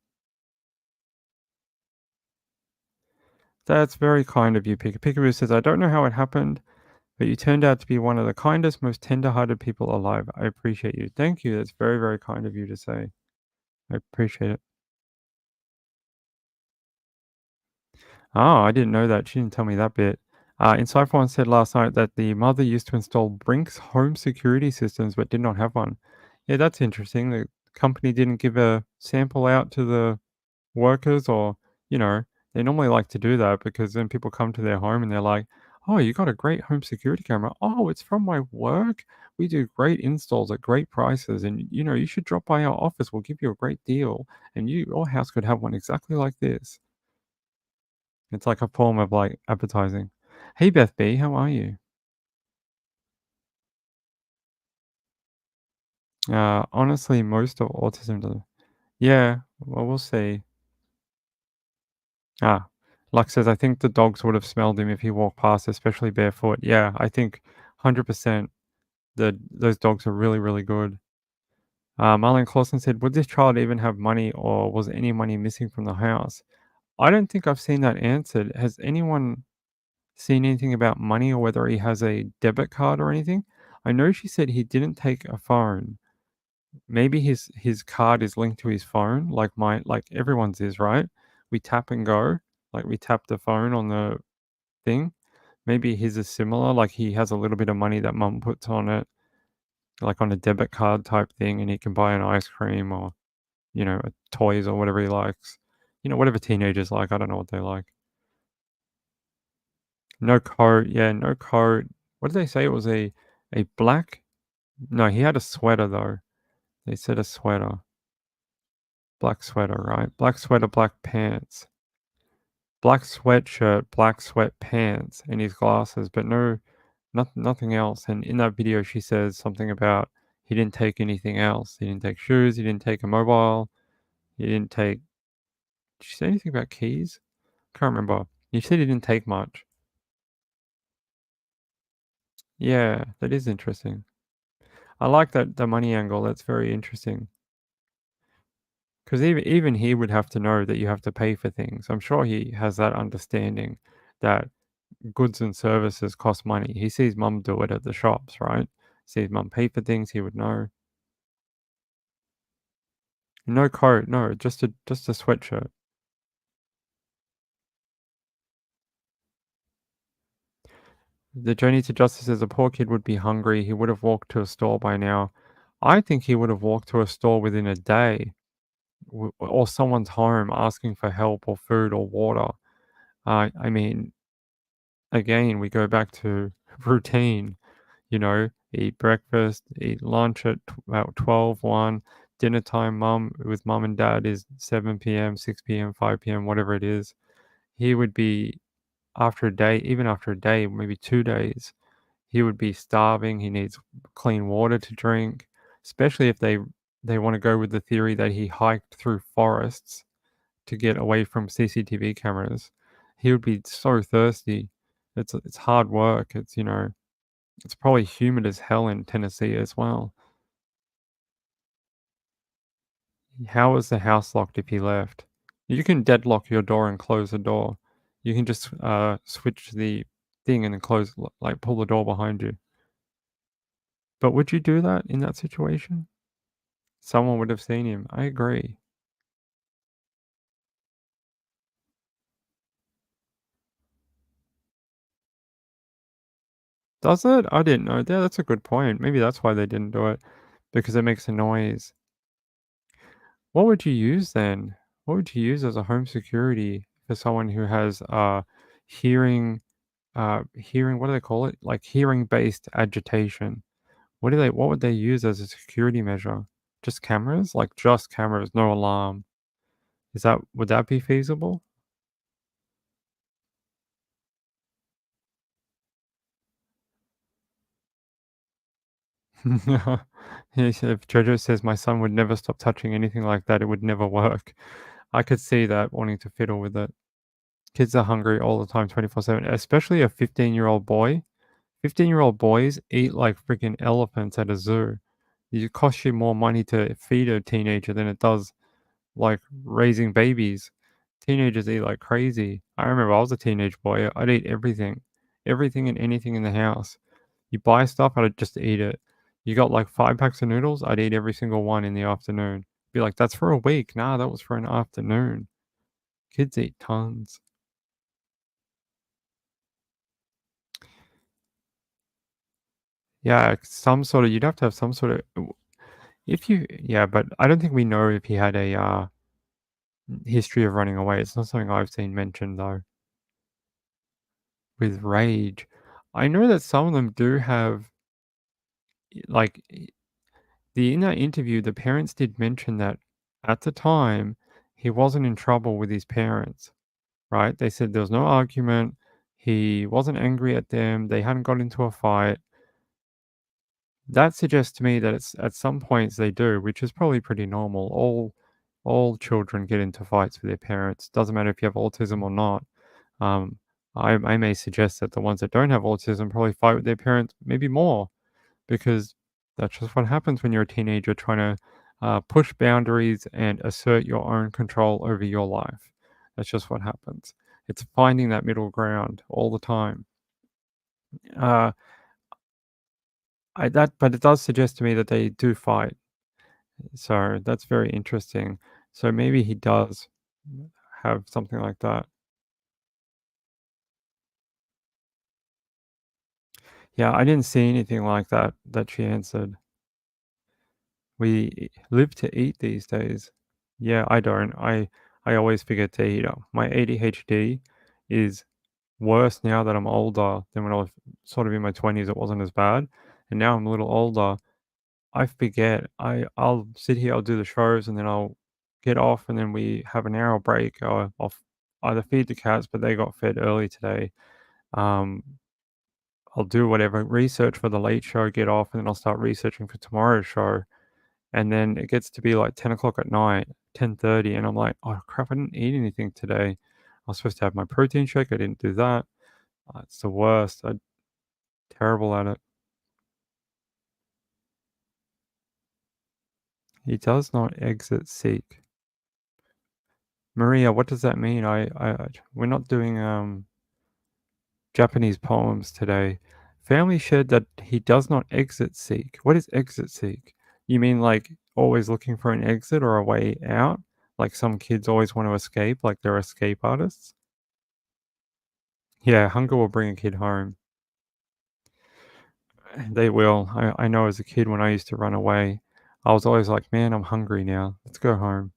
That's very kind of you, Peekaboo says, I don't know how it happened, but you turned out to be one of the kindest, most tender-hearted people alive. I appreciate you. Thank you. That's very, very kind of you to say. I appreciate it. Oh, I didn't know that. She didn't tell me that bit. Insightful One said last night that the mother used to install Brink's home security systems but did not have one. Yeah, that's interesting. The company didn't give a sample out to the workers, or, they normally like to do that because then people come to their home and they're like, oh, you got a great home security camera. Oh, it's from my work. We do great installs at great prices. And, you should drop by our office. We'll give you a great deal. And your house could have one exactly like this. It's like a form of like advertising. Hey, Beth B, how are you? Honestly, most of autism does. Yeah, well, we'll see. Lux says, I think the dogs would have smelled him if he walked past, especially barefoot. Yeah, I think 100% those dogs are really, really good. Marlene Clausen said, would this child even have money, or was any money missing from the house? I don't think I've seen that answered. Has anyone seen anything about money or whether he has a debit card or anything? I know she said he didn't take a phone. Maybe his card is linked to his phone, like everyone's is, right? We tap and go, like we tap the phone on the thing. Maybe his is similar, like he has a little bit of money that mum puts on it, like on a debit card type thing, and he can buy an ice cream or, toys or whatever he likes. Whatever teenagers like. I don't know what they like. No coat. Yeah, no coat. What did they say? It was a black. No, he had a sweater though. They said a sweater. Black sweater, right? Black sweater, black pants. Black sweatshirt, black sweatpants, and his glasses, but nothing else. And in that video, she says something about he didn't take anything else. He didn't take shoes. He didn't take a mobile. He didn't take. Did she say anything about keys? Can't remember. He said he didn't take much. Yeah, that is interesting. I like the money angle. That's very interesting. Because even he would have to know that you have to pay for things. I'm sure he has that understanding that goods and services cost money. He sees mum do it at the shops, right? Sees mum pay for things, he would know. No coat, no, just a sweatshirt. The journey to justice says a poor kid would be hungry. He would have walked to a store by now. I think he would have walked to a store within a day, or someone's home asking for help or food or water. I mean, again, we go back to routine. Eat breakfast, eat lunch at about 12, 1, dinner time, with mum and dad is 7 p.m., 6 p.m., 5 p.m., whatever it is. He would be, even after a day, maybe 2 days, he would be starving. He needs clean water to drink, especially if they want to go with the theory that he hiked through forests to get away from CCTV cameras. He would be so thirsty. It's hard work. It's probably humid as hell in Tennessee as well. How was the house locked if he left? You can deadlock your door and close the door. You can just switch the thing and then pull the door behind you. But would you do that in that situation? Someone would have seen him. I agree. Does it? I didn't know. Yeah, that's a good point. Maybe that's why they didn't do it, because it makes a noise. What would you use then? What would you use as a home security for someone who has hearing hearing, what do they call it? Like hearing-based agitation. What would they use as a security measure? Just cameras? Like just cameras, no alarm. Would that be feasible? If Jojo says my son would never stop touching anything like that, it would never work. I could see that wanting to fiddle with it. Kids are hungry all the time, 24/7, especially a 15-year-old boy. 15-year-old boys eat like freaking elephants at a zoo. It costs you more money to feed a teenager than it does like raising babies. Teenagers eat like crazy. I remember I was a teenage boy. I'd eat everything, everything and anything in the house. You buy stuff, I'd just eat it. You got like 5 packs of noodles, I'd eat every single one in the afternoon. Be like, that's for a week. Nah, that was for an afternoon. Kids eat tons. Yeah, you'd have to have some sort of, yeah, but I don't think we know if he had a history of running away. It's not something I've seen mentioned though. With rage, I know that some of them do have, like, in that interview, the parents did mention that at the time he wasn't in trouble with his parents, right? They said there was no argument. He wasn't angry at them. They hadn't got into a fight. That suggests to me that it's at some points they do, which is probably pretty normal. All children get into fights with their parents. Doesn't matter if you have autism or not. Um, I may suggest that the ones that don't have autism probably fight with their parents maybe more, because that's just what happens when you're a teenager trying to push boundaries and assert your own control over your life. That's just what happens. It's finding that middle ground all the time. Uh, but it does suggest to me that they do fight. So that's very interesting. So maybe he does have something like that. Yeah, I didn't see anything like that she answered. We live to eat these days. Yeah, I don't. I always forget to eat. My ADHD is worse now that I'm older than when I was sort of in my 20s. It wasn't as bad, and now I'm a little older. I forget. I'll sit here. I'll do the shows, and then I'll get off, and then we have an hour break. I'll either feed the cats, but they got fed early today. Um, I'll do whatever research for the late show, get off, and then I'll start researching for tomorrow's show. And then it gets to be like 10 o'clock at night, 10:30, and I'm like, oh crap, I didn't eat anything today. I was supposed to have my protein shake. I didn't do that. It's the worst. I'm terrible at it. He does not exit seek. Maria, what does that mean? We're not doing Japanese poems today. Family shared that he does not exit seek. What is exit seek? You mean like always looking for an exit or a way out? Like some kids always want to escape, like they're escape artists? Yeah, hunger will bring a kid home. They will. I know as a kid when I used to run away, I was always like, man, I'm hungry now. Let's go home.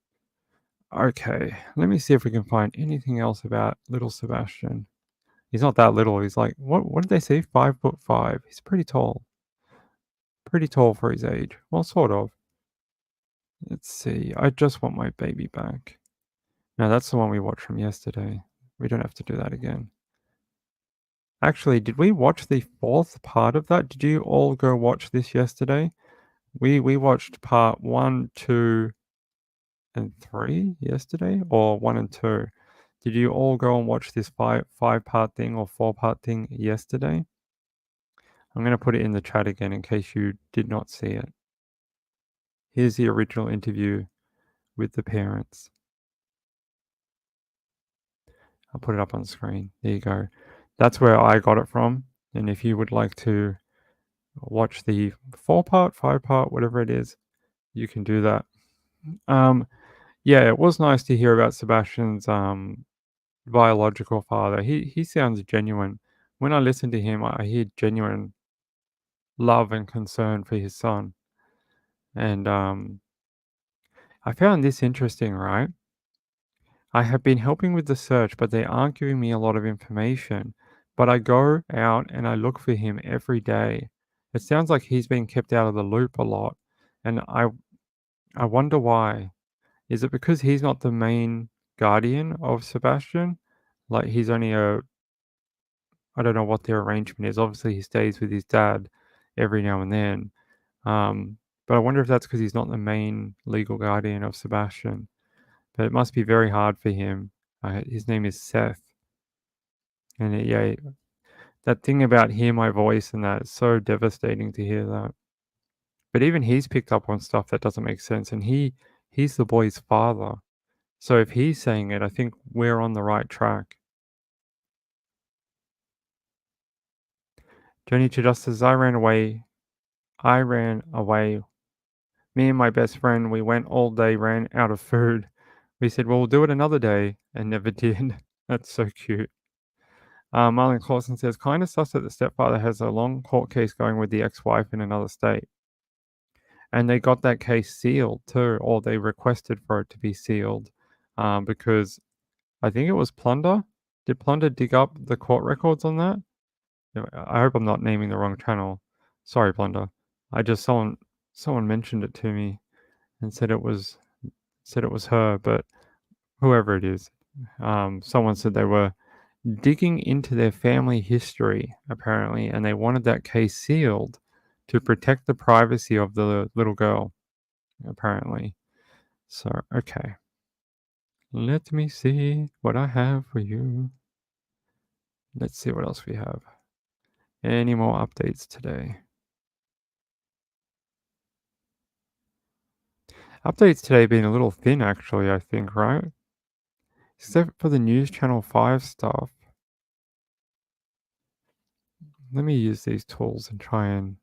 Okay, let me see if we can find anything else about little Sebastian. He's not that little. He's like, what did they say? 5'5". He's pretty tall. Pretty tall for his age. Well, sort of. Let's see. I just want my baby back. No, that's the one we watched from yesterday. We don't have to do that again. Actually, did we watch the 4th part of that? Did you all go watch this yesterday? We watched part 1, 2, and 3 yesterday, or 1 and 2. Did you all go and watch this 5-part thing or 4-part thing yesterday? I'm going to put it in the chat again in case you did not see it. Here's the original interview with the parents. I'll put it up on screen. There you go. That's where I got it from. And if you would like to watch the 4-part, 5-part, whatever it is, you can do that. Yeah, it was nice to hear about Sebastian's biological father. He sounds genuine. When I listen to him, I hear genuine love and concern for his son. And I found this interesting, right? I have been helping with the search, but they aren't giving me a lot of information. But I go out and I look for him every day. It sounds like he's been kept out of the loop a lot. And I wonder why. Is it because he's not the main guardian of Sebastian? Like he's only I don't know what their arrangement is. Obviously, he stays with his dad every now and then. But I wonder if that's because he's not the main legal guardian of Sebastian. But it must be very hard for him. His name is Seth. And yeah, that thing about hear my voice and that, it's so devastating to hear that. But even he's picked up on stuff that doesn't make sense. And he's the boy's father. So if he's saying it, I think we're on the right track. Journey to Justice, I ran away. Me and my best friend, we went all day, ran out of food. We said, well, we'll do it another day, and never did. That's so cute. Marlon Clausen says, kind of sus that the stepfather has a long court case going with the ex-wife in another state. And they got that case sealed too, or they requested for it to be sealed because I think it was Plunder. Did Plunder dig up the court records on that? I hope I'm not naming the wrong channel. Sorry, Plunder. Someone mentioned it to me and said it was her, but whoever it is, someone said they were digging into their family history apparently, and they wanted that case sealed to protect the privacy of the little girl, apparently. So, okay. Let me see what I have for you. Let's see what else we have. Any more updates today? Updates today being a little thin, actually, I think, right? Except for the News Channel 5 stuff. Let me use these tools and try and...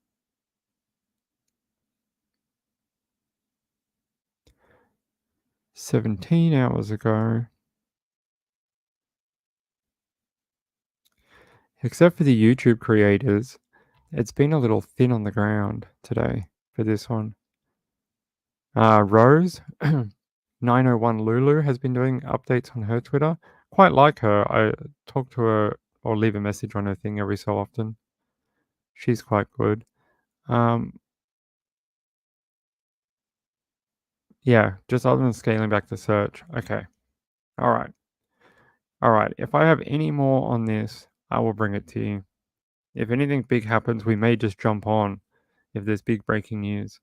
"17 hours ago." Except for the YouTube creators, it's been a little thin on the ground today for this one. Rose, 901 Lulu, has been doing updates on her Twitter. Quite like her. I talk to her or leave a message on her thing every so often. She's quite good. Yeah, just other than scaling back the search. Okay. All right. All right. If I have any more on this, I will bring it to you. If anything big happens, we may just jump on if there's big breaking news.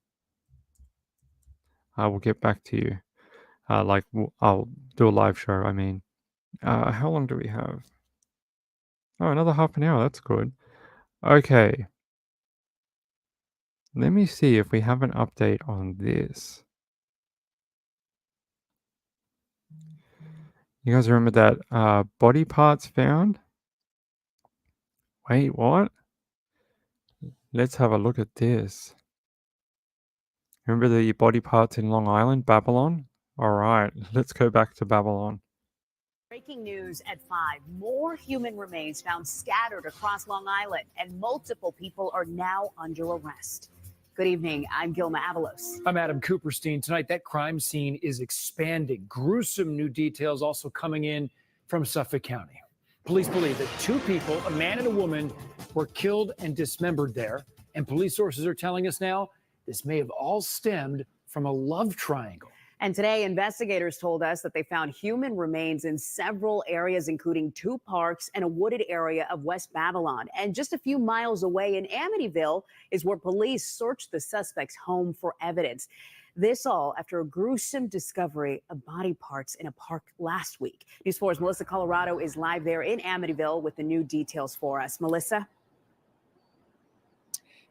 I will get back to you. I'll do a live show, I mean. How long do we have? Oh, another half an hour. That's good. Okay. Let me see if we have an update on this. You guys remember that body parts found? Wait, what? Let's have a look at this. Remember the body parts in Long Island, Babylon? All right, let's go back to Babylon. Breaking news at 5. More human remains found scattered across Long Island, and multiple people are now under arrest. Good evening. I'm Gilma Avalos. I'm Adam Cooperstein. Tonight, that crime scene is expanding. Gruesome new details also coming in from Suffolk County. Police believe that two people, a man and a woman, were killed and dismembered there. And police sources are telling us now this may have all stemmed from a love triangle. And today, investigators told us that they found human remains in several areas, including 2 parks and a wooded area of West Babylon. And just a few miles away in Amityville is where police searched the suspect's home for evidence. This all after a gruesome discovery of body parts in a park last week. News 4's Melissa Colorado is live there in Amityville with the new details for us. Melissa?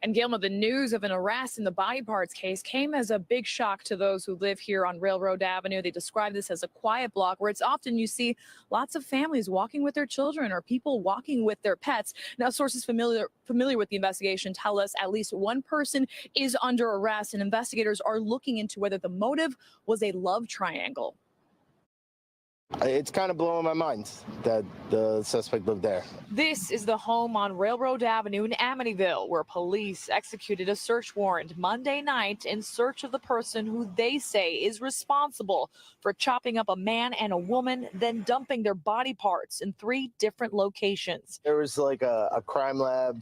And Gilma, the news of an arrest in the body parts case came as a big shock to those who live here on Railroad Avenue. They describe this as a quiet block where it's often you see lots of families walking with their children or people walking with their pets. Now, sources familiar with the investigation tell us at least one person is under arrest, and investigators are looking into whether the motive was a love triangle. It's kind of blowing my mind that the suspect lived there. This is the home on Railroad Avenue in Amityville, where police executed a search warrant Monday night in search of the person who they say is responsible for chopping up a man and a woman, then dumping their body parts in 3 different locations. There was like a crime lab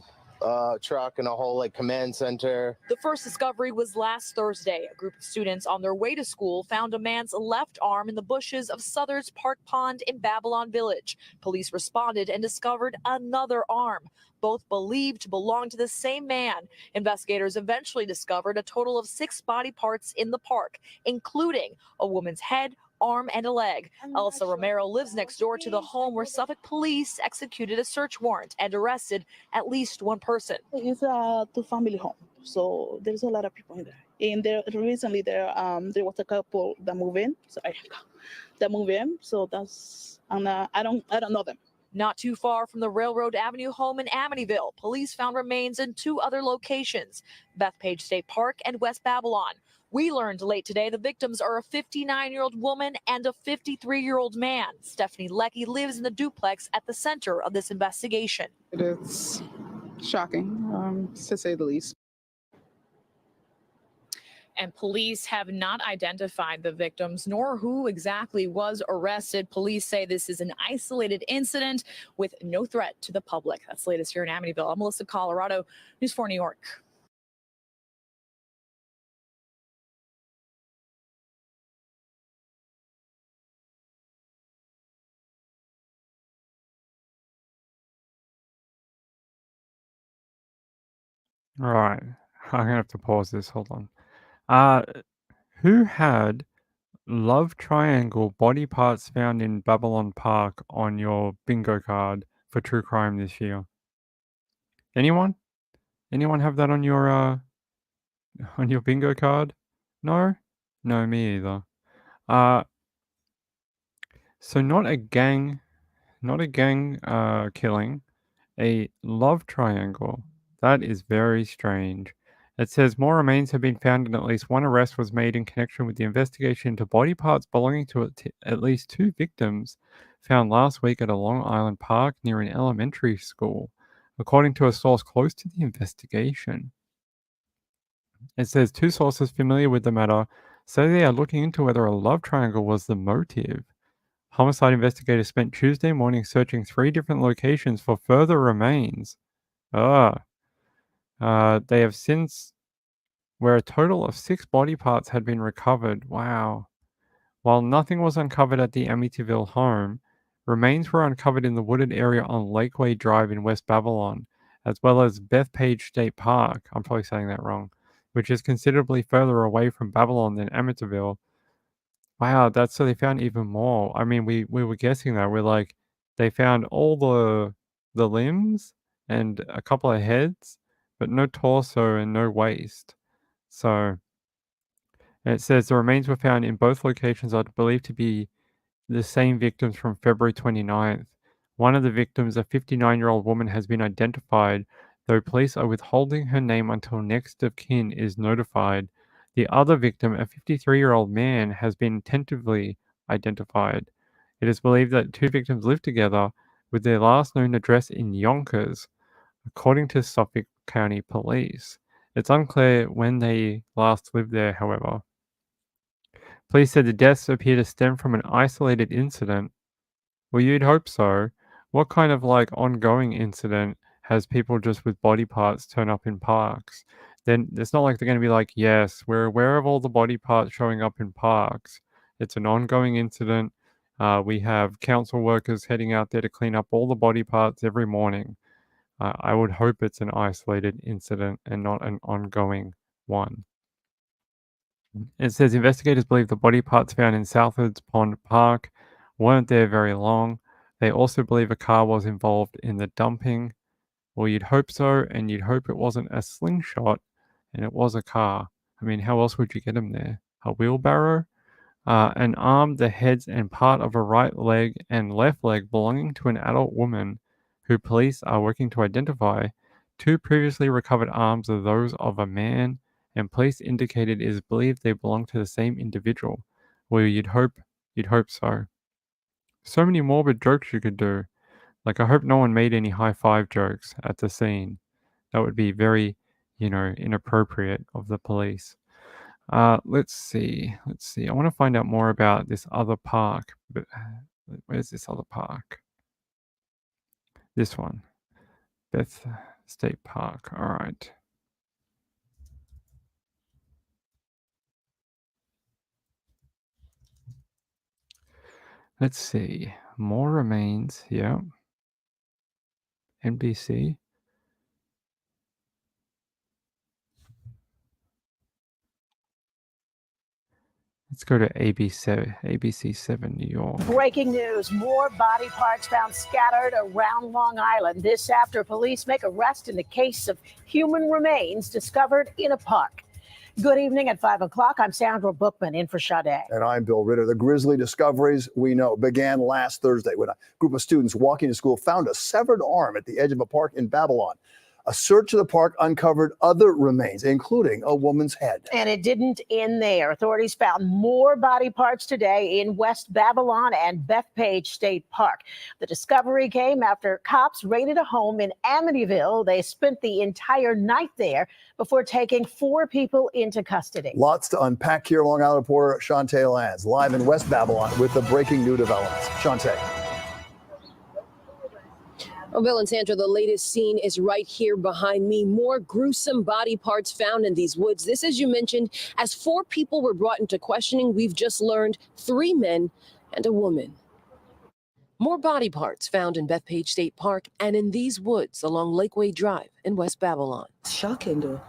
truck and a whole like command center. The first discovery was last Thursday. A group of students on their way to school found a man's left arm in the bushes of Southern's Park Pond in Babylon Village. Police responded and discovered another arm, both believed to belong to the same man. Investigators eventually discovered a total of 6 body parts in the park, including a woman's head, arm, and a leg. Elsa Romero lives next door to the home where Suffolk police executed a search warrant and arrested at least one person. It's a 2-family home, so there's a lot of people in there. And recently there was a couple that moved in. So that's I don't know them. Not too far from the Railroad Avenue home in Amityville, police found remains in 2 other locations, Bethpage State Park and West Babylon. We learned late today the victims are a 59-year-old woman and a 53-year-old man. Stephanie Leckie lives in the duplex at the center of this investigation. It's shocking, to say the least. And police have not identified the victims nor who exactly was arrested. Police say this is an isolated incident with no threat to the public. That's the latest here in Amityville. I'm Melissa Colorado, News 4 New York. All right. I'm going to have to pause this. Hold on. Who had love triangle body parts found in Babylon Park on your bingo card for true crime this year? Anyone? Anyone have that on your bingo card? No? No, me either. So not a gang killing, a love triangle. That is very strange. It says more remains have been found and at least one arrest was made in connection with the investigation into body parts belonging to at least 2 victims found last week at a Long Island park near an elementary school, according to a source close to the investigation. It says 2 sources familiar with the matter say they are looking into whether a love triangle was the motive. Homicide investigators spent Tuesday morning searching 3 different locations for further remains. They have since, where a total of 6 body parts had been recovered. Wow. While nothing was uncovered at the Amityville home, remains were uncovered in the wooded area on Lakeway Drive in West Babylon, as well as Bethpage State Park. I'm probably saying that wrong, which is considerably further away from Babylon than Amityville. Wow, that's so they found even more. I mean, we were guessing that. We're like, they found all the limbs and a couple of heads, but no torso and no waist. So it says the remains were found in both locations are believed to be the same victims from February 29th. One of the victims, a 59-year-old woman, has been identified, though police are withholding her name until next of kin is notified. The other victim, a 53-year-old man, has been tentatively identified. It is believed that 2 victims lived together, with their last known address in Yonkers, according to Suffolk County Police. It's unclear when they last lived there, however. Police said the deaths appear to stem from an isolated incident. Well, you'd hope so. What kind of ongoing incident has people just with body parts turn up in parks? Then it's not like they're going to be like, yes, we're aware of all the body parts showing up in parks. It's an ongoing incident. We have council workers heading out there to clean up all the body parts every morning. I would hope it's an isolated incident and not an ongoing one. It says investigators believe the body parts found in Southwards Pond Park weren't there very long. They also believe a car was involved in the dumping. Well, you'd hope so, and you'd hope it wasn't a slingshot, and it was a car. I mean, how else would you get him there? A wheelbarrow? An arm, the heads, and part of a right leg and left leg belonging to an adult woman who police are working to identify. 2 previously recovered arms are those of a man, and police indicated it is believed they belong to the same individual. Well, you'd hope so. So many morbid jokes you could do. I hope no one made any high five jokes at the scene. That would be very, inappropriate of the police. Let's see. I want to find out more about this other park. But where's this other park? This one. Beth State Park. All right. Let's see. More remains. Yeah. NBC. Let's go to ABC7 New York. Breaking news, more body parts found scattered around Long Island. This after police make arrest in the case of human remains discovered in a park. Good evening at 5 o'clock. I'm Sandra Bookman in for Sade. And I'm Bill Ritter. The grisly discoveries we know began last Thursday when a group of students walking to school found a severed arm at the edge of a park in Babylon. A search of the park uncovered other remains, including a woman's head. And it didn't end there. Authorities found more body parts today in West Babylon and Bethpage State Park. The discovery came after cops raided a home in Amityville. They spent the entire night there before taking 4 people into custody. Lots to unpack here. Long Island reporter Shantae Lands live in West Babylon with the breaking new developments. Shantae. Well, Bill and Sandra, the latest scene is right here behind me. More gruesome body parts found in these woods. This, as you mentioned, as 4 people were brought into questioning, we've just learned 3 men and a woman. More body parts found in Bethpage State Park and in these woods along Lakeway Drive in West Babylon. Shocking, though.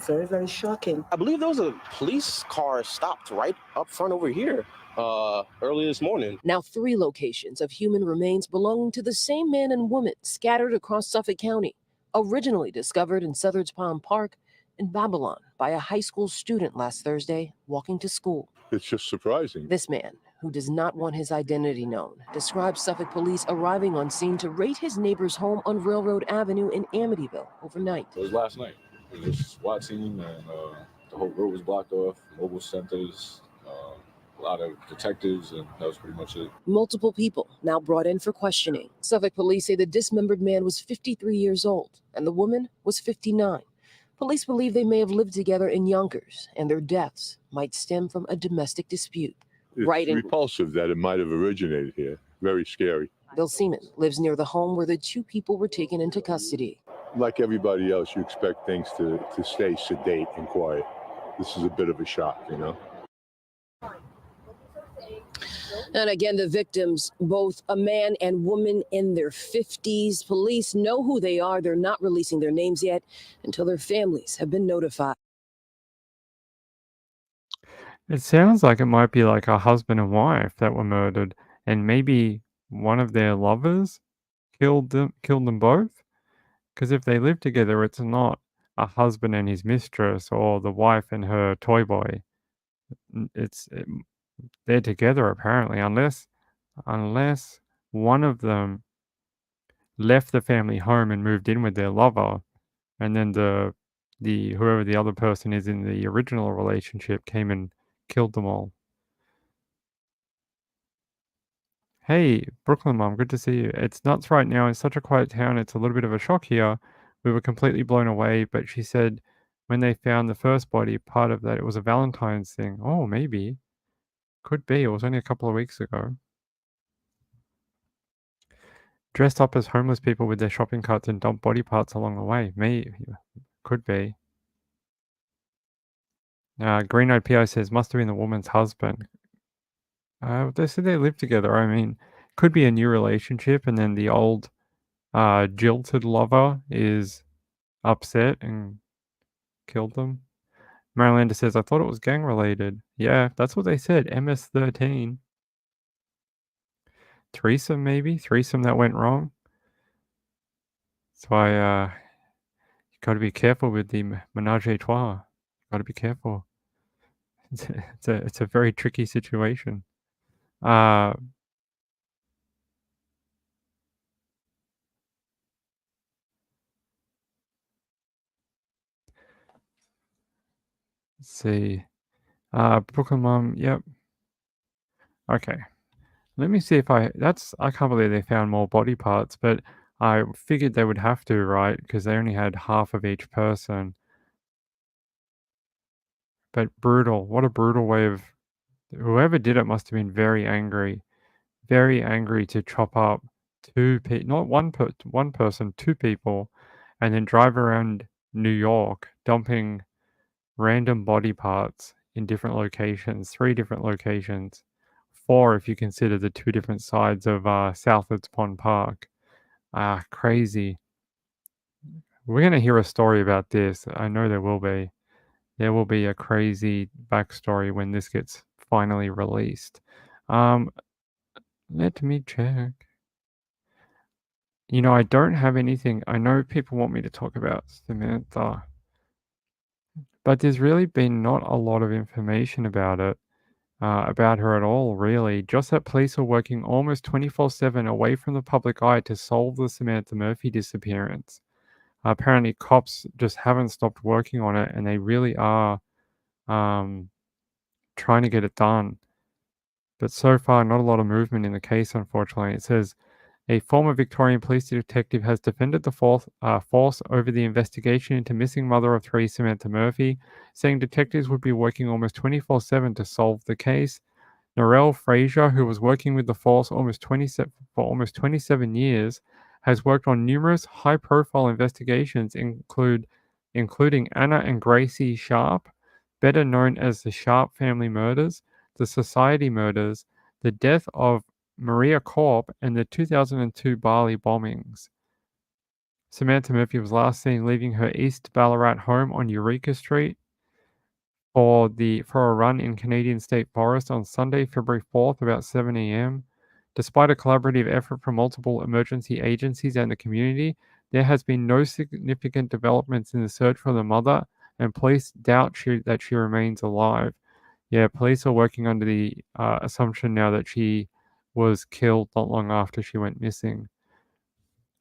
Very, very shocking. I believe there was a police car stopped right up front over here early this morning. Now 3 locations of human remains belonging to the same man and woman scattered across Suffolk County, originally discovered in Southwards Pond Park in Babylon by a high school student last Thursday walking to school. It's just surprising. This man, who does not want his identity known, describes Suffolk police arriving on scene to raid his neighbor's home on Railroad Avenue in Amityville overnight. It was last night. It was a SWAT team, and the whole road was blocked off, mobile centers, a lot of detectives, and that was pretty much it. Multiple people now brought in for questioning. Suffolk police say the dismembered man was 53 years old and the woman was 59. Police believe they may have lived together in Yonkers, and their deaths might stem from a domestic dispute. It's repulsive that it might have originated here. Very scary. Bill Seaman lives near the home where the 2 people were taken into custody. Like everybody else, you expect things to stay sedate and quiet. This is a bit of a shock, you know? And again, the victims, both a man and woman in their 50s. Police know who they are. They're not releasing their names yet until their families have been notified. It sounds like it might be like a husband and wife that were murdered, and maybe one of their lovers killed them both. Because if they live together, it's not a husband and his mistress or the wife and her toy boy. They're together apparently, unless one of them left the family home and moved in with their lover, and then the whoever the other person is in the original relationship came and killed them all. Hey, Brooklyn Mom, good to see you. It's nuts right now. It's such a quiet town. It's a little bit of a shock here. We were completely blown away, but she said when they found the first body, part of that, it was a Valentine's thing. Oh, maybe. Could be. It was only a couple of weeks ago. Dressed up as homeless people with their shopping carts and dumped body parts along the way. Could be. Green Eyed PI says, must have been the woman's husband. They said they live together. I mean, could be a new relationship, and then the old jilted lover is upset and killed them. Marilander says, I thought it was gang related. Yeah, that's what they said. MS-13. Threesome, maybe? Threesome that went wrong. So you got to be careful with the menage a trois. Got to be careful. It's a very tricky situation. Let's see. Brooklyn Mom, yep. Okay. Let me see if I can't believe they found more body parts, but I figured they would have to, right? Because they only had half of each person. But brutal. What a brutal way of... Whoever did it must have been very angry. Very angry to chop up two people, not one person, two people, and then drive around New York dumping random body parts in different locations, 3 different locations, 4 if you consider the 2 different sides of Southwards Pond Park. Crazy. We're going to hear a story about this. I know there will be. There will be a crazy backstory when this gets finally released. Let me check. You know, I don't have anything. I know people want me to talk about Samantha, but there's really been not a lot of information about it, about her at all, really. Just that police are working almost 24/7 away from the public eye to solve the Samantha Murphy disappearance. Apparently, cops just haven't stopped working on it, and they really are trying to get it done. But so far, not a lot of movement in the case, unfortunately. It says, a former Victorian police detective has defended the force over the investigation into missing mother of 3 Samantha Murphy, saying detectives would be working almost 24/7 to solve the case. Narelle Fraser, who was working with the force for almost 27 years, has worked on numerous high-profile investigations, including Anna and Gracie Sharp, better known as the Sharp family murders, the Society murders, the death of Maria Korp, and the 2002 Bali bombings. Samantha Murphy was last seen leaving her East Ballarat home on Eureka Street for a run in Canadian State Forest on Sunday, February 4th, about 7 a.m. Despite a collaborative effort from multiple emergency agencies and the community, there has been no significant developments in the search for the mother, and police doubt that she remains alive. Yeah, police are working under the assumption now that she was killed not long after she went missing.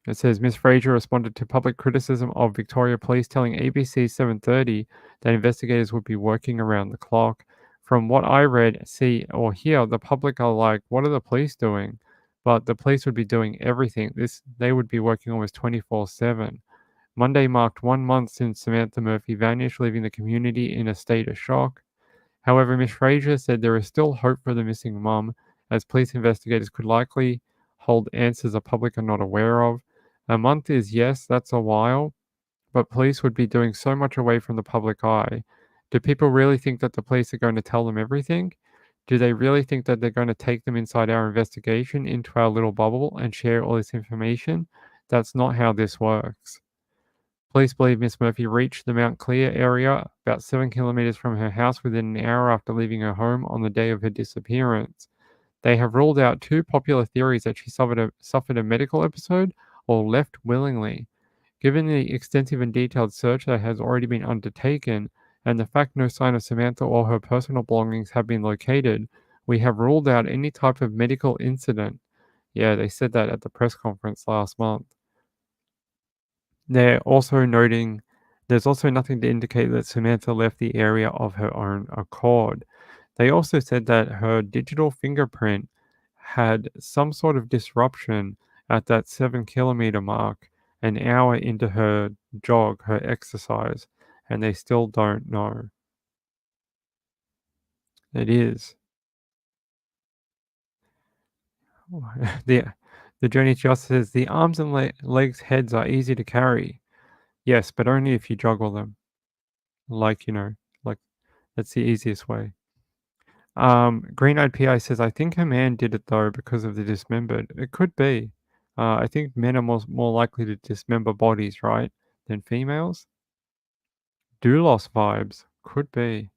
It says Ms. Fraser responded to public criticism of Victoria Police, telling ABC 7:30 that investigators would be working around the clock. From what I read, see, or hear, the public are like, what are the police doing? But the police would be doing everything. They would be working almost 24/7. Monday marked 1 month since Samantha Murphy vanished, leaving the community in a state of shock. However, Ms. Fraser said there is still hope for the missing mum, as police investigators could likely hold answers the public are not aware of. A month is, yes, that's a while, but police would be doing so much away from the public eye. Do people really think that the police are going to tell them everything? Do they really think that they're going to take them inside our investigation, into our little bubble, and share all this information? That's not how this works. Police believe Miss Murphy reached the Mount Clear area, about 7 kilometers from her house, within an hour after leaving her home on the day of her disappearance. They have ruled out 2 popular theories that she suffered a medical episode or left willingly. Given the extensive and detailed search that has already been undertaken, and the fact no sign of Samantha or her personal belongings have been located, we have ruled out any type of medical incident. Yeah, they said that at the press conference last month. They're also noting there's also nothing to indicate that Samantha left the area of her own accord. They also said that her digital fingerprint had some sort of disruption at that 7 kilometer mark, an hour into her jog, her exercise, and they still don't know. It is. The Journey to Justice says the arms and legs heads are easy to carry. Yes, but only if you juggle them. Like, like that's the easiest way. Green Eyed PI says, I think a man did it though because of the dismembered. It could be. I think men are more likely to dismember bodies, right, than females. Doulos vibes. Could be.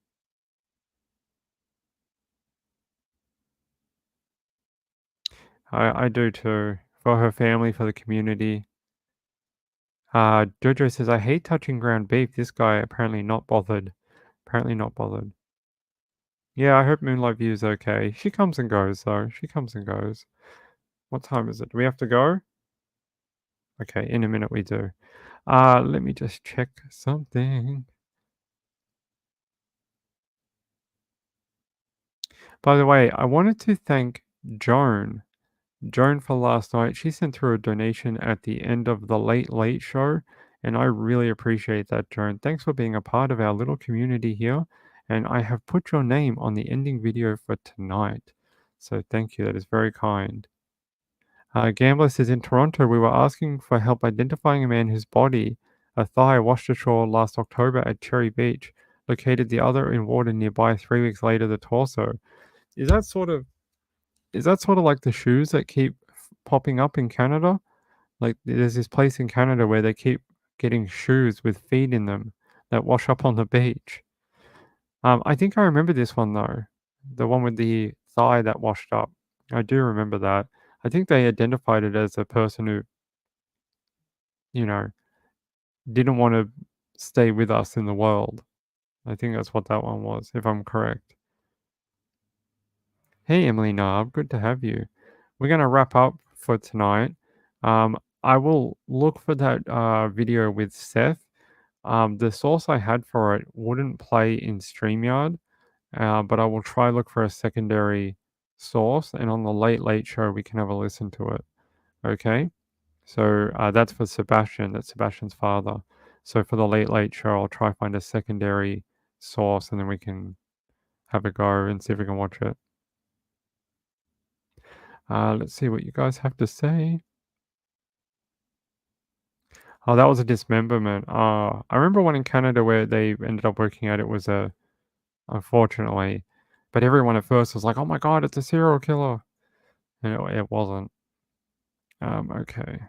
I do too. For her family, for the community. Jojo says, I hate touching ground beef. This guy apparently not bothered. Apparently not bothered. Yeah, I hope Moonlight View is okay. She comes and goes, though. She comes and goes. What time is it? Do we have to go? Okay, in a minute we do. Let me just check something. By the way, I wanted to thank Joan for last night. She sent through a donation at the end of the Late Show, and I really appreciate that, Joan. Thanks for being a part of our little community here, and I have put your name on the ending video for tonight. So thank you. That is very kind. Gambler says, in Toronto, we were asking for help identifying a man whose body, a thigh, washed ashore last October at Cherry Beach, located the other in water nearby 3 weeks later, the torso. Is that sort of like the shoes that keep popping up in Canada? Like, there's this place in Canada where they keep getting shoes with feet in them that wash up on the beach. I think I remember this one, though. The one with the thigh that washed up. I do remember that. I think they identified it as a person who, didn't want to stay with us in the world. I think that's what that one was, if I'm correct. Hey, Emily Narb, good to have you. We're going to wrap up for tonight. I will look for that video with Seth. The source I had for it wouldn't play in StreamYard, but I will try look for a secondary source, and on the Late Show, we can have a listen to it. Okay? So that's for Sebastian. That's Sebastian's father. So for the Late Show, I'll try find a secondary source, and then we can have a go and see if we can watch it. Let's see what you guys have to say. Oh, that was a dismemberment. I remember one in Canada where they ended up working out it was unfortunately, but everyone at first was like, "Oh my god, it's a serial killer," and it wasn't. Okay.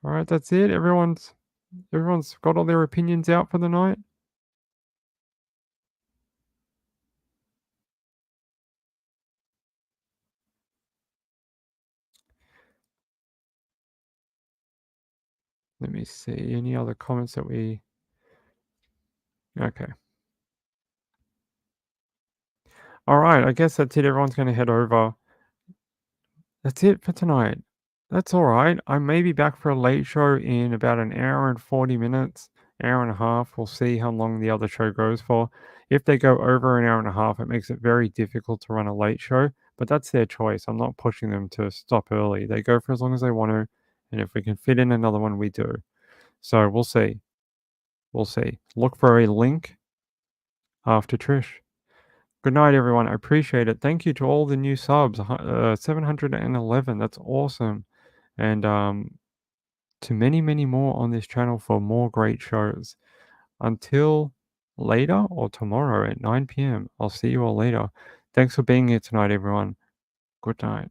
All right, that's it. Everyone's got all their opinions out for the night. Let me see. Any other comments that we... Okay. All right, I guess that's it. Everyone's going to head over. That's it for tonight. That's all right. I may be back for a late show in about an hour and 40 minutes, hour and a half. We'll see how long the other show goes for. If they go over an hour and a half, it makes it very difficult to run a late show, but that's their choice. I'm not pushing them to stop early. They go for as long as they want to, and if we can fit in another one, we do. So we'll see. We'll see. Look for a link after Trish. Good night, everyone. I appreciate it. Thank you to all the new subs. 711. That's awesome. And to many, many more on this channel for more great shows. Until later or tomorrow at 9 p.m. I'll see you all later. Thanks for being here tonight, everyone. Good night.